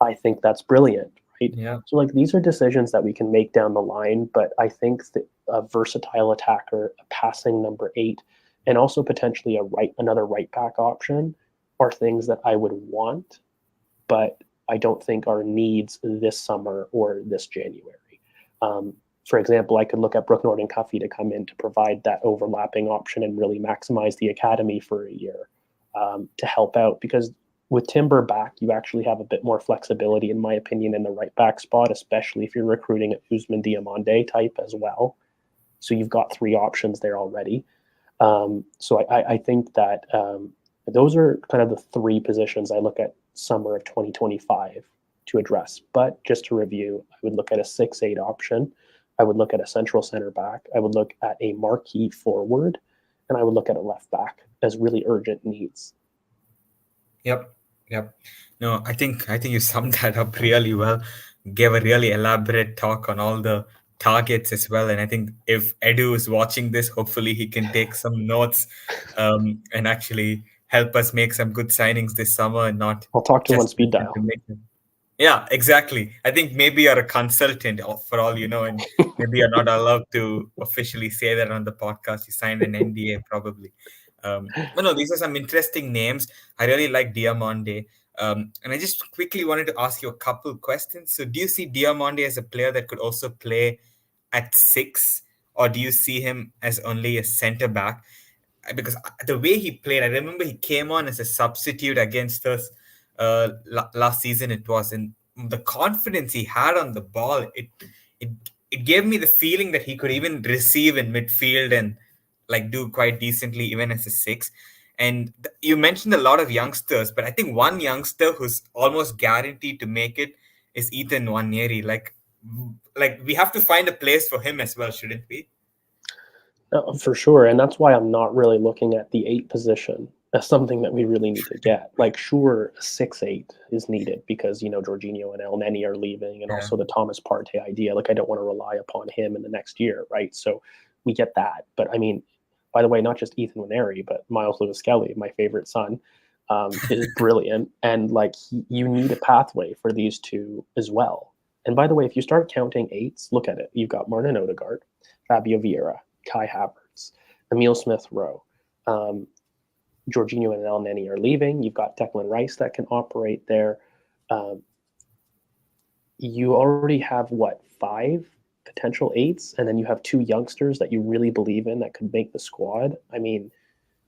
I think that's brilliant, right? Yeah. So these are decisions that we can make down the line, but I think that a versatile attacker, a passing number 8, and also potentially another right back option are things that I would want, but I don't think are needs this summer or this January. For example, I could look at Brooke Norton-Cuffy to come in to provide that overlapping option and really maximize the academy for a year to help out. Because with Timber back, you actually have a bit more flexibility, in my opinion, in the right back spot, especially if you're recruiting an Ousmane Diomande type as well. So you've got 3 options there already. So I think that those are kind of the 3 positions I look at summer of 2025 to address. But just to review, I would look at a 6-8 option. I would look at a central center back. I would look at a marquee forward, and I would look at a left back as really urgent needs. Yep. No, I think you summed that up really well. Gave a really elaborate talk on all the targets as well. And I think if Edu is watching this, hopefully he can take some notes and actually help us make some good signings this summer and not. I'll talk to him on speed dial. Yeah, exactly. I think maybe you're a consultant for all you know, and maybe you're not allowed to officially say that on the podcast. You signed an NDA probably. But no, these are some interesting names. I really like Diomande. And I just quickly wanted to ask you a couple questions. So do you see Diomande as a player that could also play at 6, or do you see him as only a centre back? Because the way he played, I remember he came on as a substitute against us last season it was, and the confidence he had on the ball, it gave me the feeling that he could even receive in midfield and do quite decently even as a 6. And you mentioned a lot of youngsters, but I think one youngster who's almost guaranteed to make it is Ethan Nwaneri. We have to find a place for him as well, shouldn't we? For sure, and that's why I'm not really looking at the 8 position as something that we really need to get. Sure, a 6-8 is needed because, Jorginho and El Neni are leaving, and also the Thomas Partey idea. I don't want to rely upon him in the next year, right? So we get that. But, I mean, by the way, not just Ethan Nwaneri, but Miles Lewis-Skelly, my favorite son, is brilliant. And, you need a pathway for these 2 as well. And by the way, if you start counting 8s, look at it. You've got Martin Odegaard, Fabio Vieira, Kai Havertz, Emile Smith-Rowe, Jorginho and El Neni are leaving. You've got Declan Rice that can operate there. You already have, 5 potential 8s, and then you have 2 youngsters that you really believe in that could make the squad. I mean,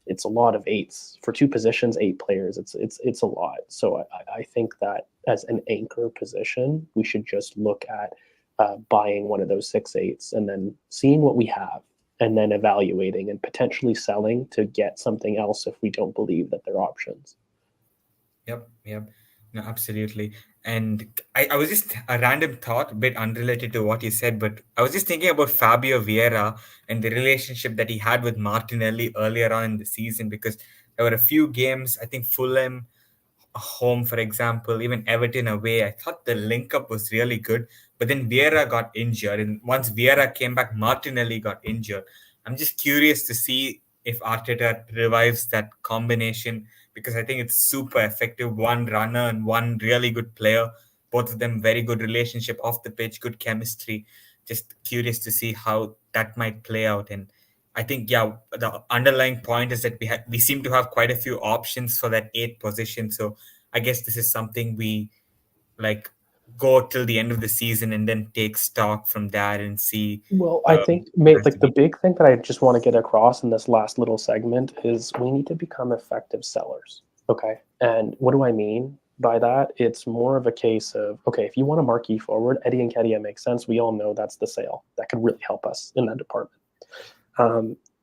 it's a lot of 8s. For 2 positions, 8 players, it's a lot. So I think that as an anchor position, we should just look at buying one of those 6-8s and then seeing what we have, and then evaluating and potentially selling to get something else if we don't believe that they're options. Yep. No, absolutely. And I was just a random thought, a bit unrelated to what you said, but I was just thinking about Fabio Vieira and the relationship that he had with Martinelli earlier on in the season, because there were a few games, I think Fulham home, for example, even Everton away, I thought the link up was really good. But then Vieira got injured, and once Vieira came back, Martinelli got injured. I'm just curious to see if Arteta revives that combination, because I think it's super effective. One runner and one really good player. Both of them very good relationship off the pitch, good chemistry. Just curious to see how that might play out. And I think, yeah, the underlying point is that we seem to have quite a few options for that 8th position. So I guess this is something we like go till the end of the season and then take stock from that and see. Well, I think like the big thing that I just want to get across in this last little segment is we need to become effective sellers. Okay. And what do I mean by that? It's more of a case of, okay, if you want a marquee forward, Eddie Nketiah makes sense. We all know that's the sale that could really help us in that department.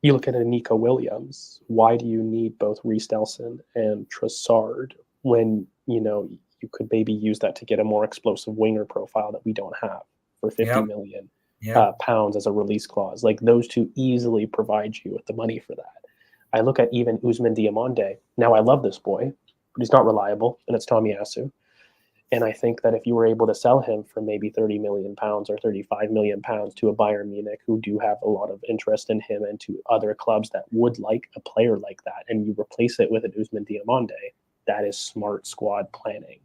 You look at a Nico Williams. Why do you need both Reece Nelson and Trossard when, you could maybe use that to get a more explosive winger profile that we don't have for 50 million pounds as a release clause? Like those two easily provide you with the money for that. I look at even Ousmane Diomande. Now I love this boy, but he's not reliable, and it's Tomiyasu. And I think that if you were able to sell him for maybe 30 million pounds or 35 million pounds to a Bayern Munich who do have a lot of interest in him and to other clubs that would like a player like that, and you replace it with an Ousmane Diomande, that is smart squad planning.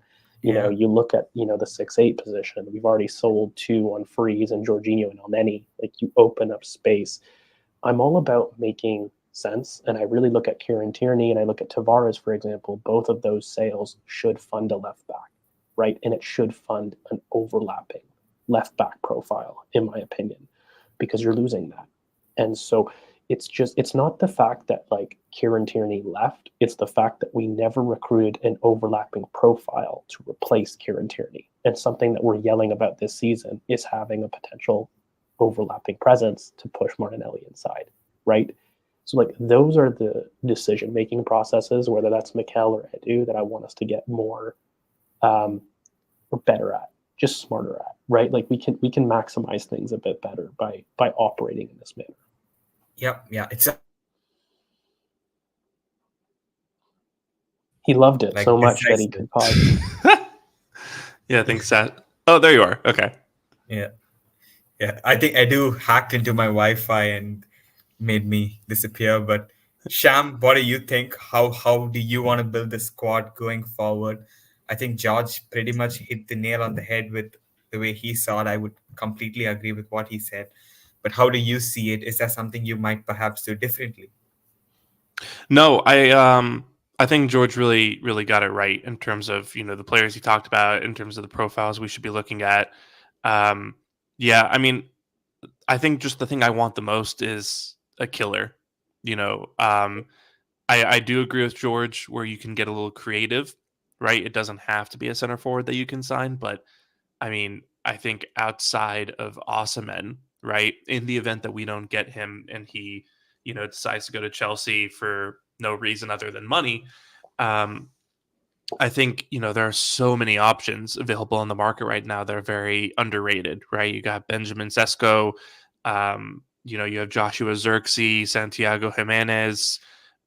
You look at, the 6-8 position. We've already sold 2 on Freeze and Jorginho and Elneny. Like you open up space. I'm all about making sense. And I really look at Kieran Tierney and I look at Tavares, for example. Both of those sales should fund a left back. Right. And it should fund an overlapping left back profile, in my opinion, because you're losing that. And so it's not the fact that like Kieran Tierney left. It's the fact that we never recruited an overlapping profile to replace Kieran Tierney. And something that we're yelling about this season is having a potential overlapping presence to push Martinelli inside. Right. So like those are the decision making processes, whether that's Mikel or Edu, that I want us to get more we're better at, just smarter at, right? Like we can maximize things a bit better by operating in this manner. Yeah. He loved it like so much that he could pause. Yeah, I think Sash. Oh, there you are. Okay. Yeah. I think Edu hacked into my Wi-Fi and made me disappear. But Sham, what do you think? How do you want to build the squad going forward? I think George pretty much hit the nail on the head with the way he saw it. I would completely agree with what he said. But how do you see it? Is that something you might perhaps do differently? No, I think George really, really got it right in terms of, the players he talked about, in terms of the profiles we should be looking at. Yeah, I mean, I think just the thing I want the most is a killer. I do agree with George where you can get a little creative. Right, it doesn't have to be a center forward that you can sign, but I mean, I think outside of Osimhen, right, in the event that we don't get him and he, decides to go to Chelsea for no reason other than money, I think there are so many options available on the market right now that are very underrated. Right, you got Benjamin Sesko, you have Joshua Zirkzee, Santiago Jimenez,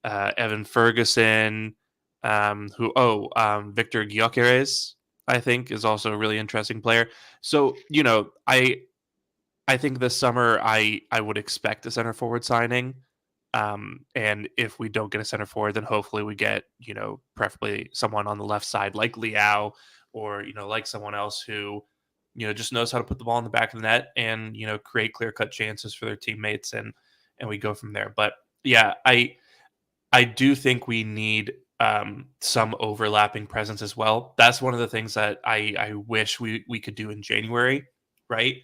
Evan Ferguson. Victor Gyökeres, I think, is also a really interesting player. So, I think this summer I would expect a center forward signing. And if we don't get a center forward, then hopefully we get, preferably someone on the left side like Liao or, like someone else who, just knows how to put the ball in the back of the net and, create clear-cut chances for their teammates and we go from there. But yeah, I do think we need some overlapping presence as well. That's one of the things that I wish we could do in January, right?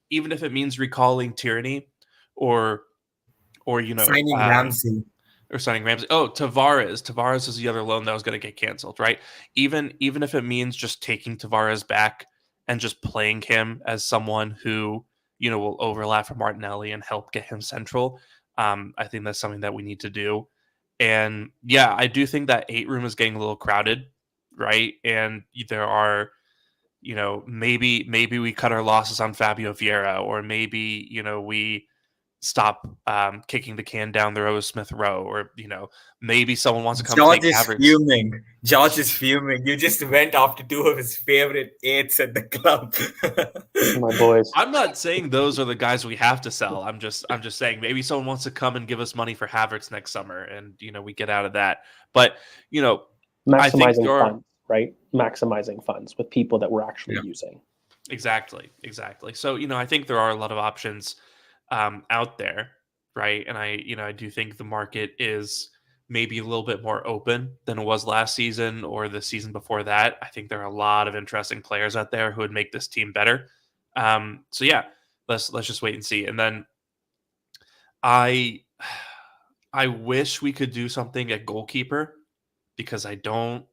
Even if it means recalling Tierney or signing Ramsey. Or signing Ramsey. Oh, Tavares is the other loan that was going to get canceled, right? Even if it means just taking Tavares back and just playing him as someone who, will overlap for Martinelli and help get him central. I think that's something that we need to do. And yeah, I do think that 8 room is getting a little crowded, right? And there are, maybe we cut our losses on Fabio Vieira, or maybe, we stop kicking the can down the road with Smith Rowe, or, maybe someone wants to come George take is Havertz. Fuming. George is fuming. You just went after 2 of his favorite 8s at the club. My boys. I'm not saying those are the guys we have to sell. I'm just saying maybe someone wants to come and give us money for Havertz next summer, and we get out of that. But I think maximizing funds. right? Maximizing funds with people that we're actually using. Exactly. So, I think there are a lot of options out there, right? And I do think the market is maybe a little bit more open than it was last season or the season before that. I think there are a lot of interesting players out there who would make this team better. So yeah, let's just wait and see. And then I I wish we could do something at goalkeeper because I'm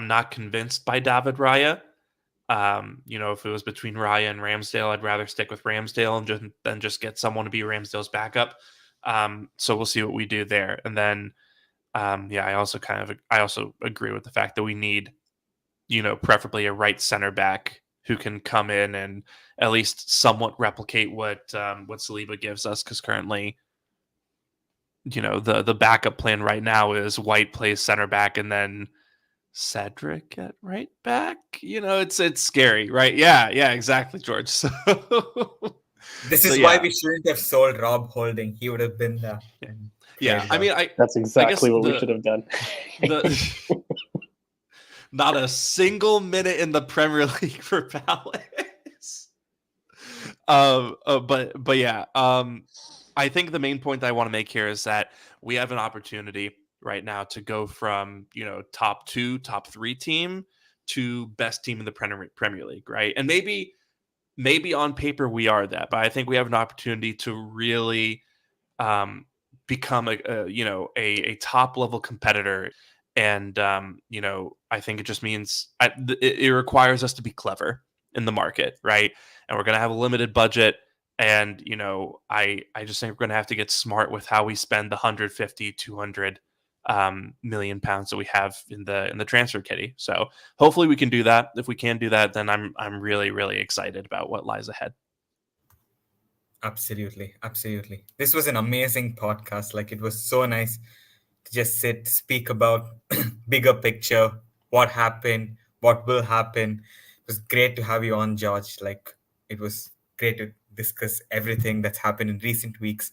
not convinced by David Raya. If it was between Raya and Ramsdale, I'd rather stick with Ramsdale and than just get someone to be Ramsdale's backup. So we'll see what we do there. And then, I also agree with the fact that we need, preferably a right center back who can come in and at least somewhat replicate what Saliba gives us. Because currently, the backup plan right now is White plays center back and then Cedric at right back. It's scary, right? Yeah, exactly, George. So This is why we shouldn't have sold Rob Holding. He would have been the yeah. I mean, that's exactly what we should have done. Not a single minute in the Premier League for Palace. But yeah. I think the main point that I want to make here is that we have an opportunity right now to go from top 2, top 3 team to best team in the Premier League, right? And maybe on paper we are that, but I think we have an opportunity to really become a top level competitor. And I think it just means it requires us to be clever in the market, right? And we're going to have a limited budget. And, I just think we're going to have to get smart with how we spend the 150, 200 million pounds that we have in the transfer kitty. So hopefully we can do that. If we can do that, then I'm really, really excited about what lies ahead. Absolutely. This was an amazing podcast. Like, it was so nice to just speak about bigger picture, what happened, what will happen. It was great to have you on, George. Like, it was great to discuss everything that's happened in recent weeks,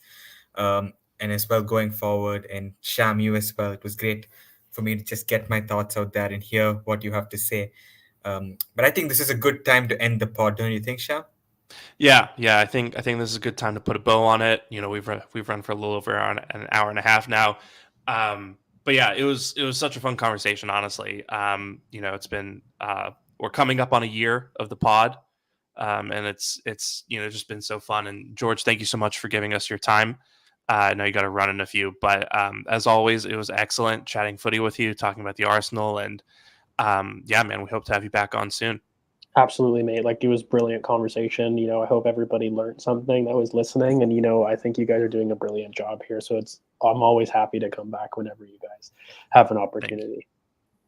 and as well going forward. And Sham, you as well. It was great for me to just get my thoughts out there and hear what you have to say. But I think this is a good time to end the pod, don't you think, Sham? Yeah. I think this is a good time to put a bow on it. We've run for a little over an hour and a half now. But yeah, it was such a fun conversation, honestly. It's been we're coming up on a year of the pod. And it's just been so fun. And George, thank you so much for giving us your time. I know you got to run in a few, but as always, it was excellent chatting footy with you, talking about the Arsenal, and man, we hope to have you back on soon. Absolutely, mate. Like, it was brilliant conversation. I hope everybody learned something that was listening, and I think you guys are doing a brilliant job here. So I'm always happy to come back whenever you guys have an opportunity.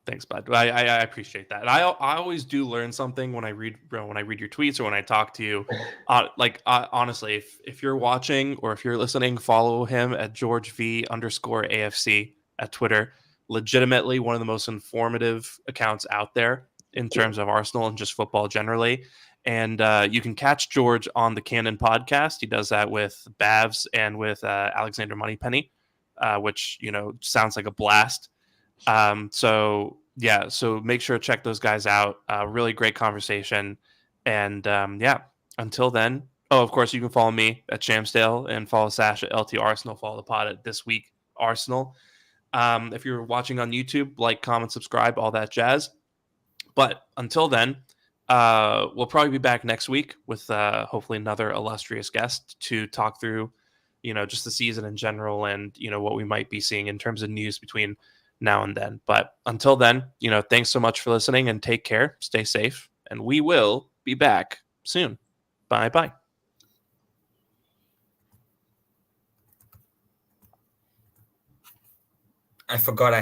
Thanks, bud. I appreciate that. And I always do learn something when I read your tweets or when I talk to you. Honestly, if you're watching or if you're listening, follow him at GeorgeV_AFC at Twitter. Legitimately one of the most informative accounts out there in terms of Arsenal and just football generally. And you can catch George on the Canon podcast. He does that with Bavs and with Alexander Moneypenny, which sounds like a blast. So make sure to check those guys out. Really great conversation. And until then, of course, you can follow me at Shamsdale and follow Sash at LT Arsenal. Follow the pod at This Week Arsenal. If you're watching on YouTube, like, comment, subscribe, all that jazz. But until then, we'll probably be back next week with hopefully another illustrious guest to talk through, just the season in general and, what we might be seeing in terms of news between now and then. But until then, thanks so much for listening and take care. Stay safe. And we will be back soon. Bye-bye. I forgot I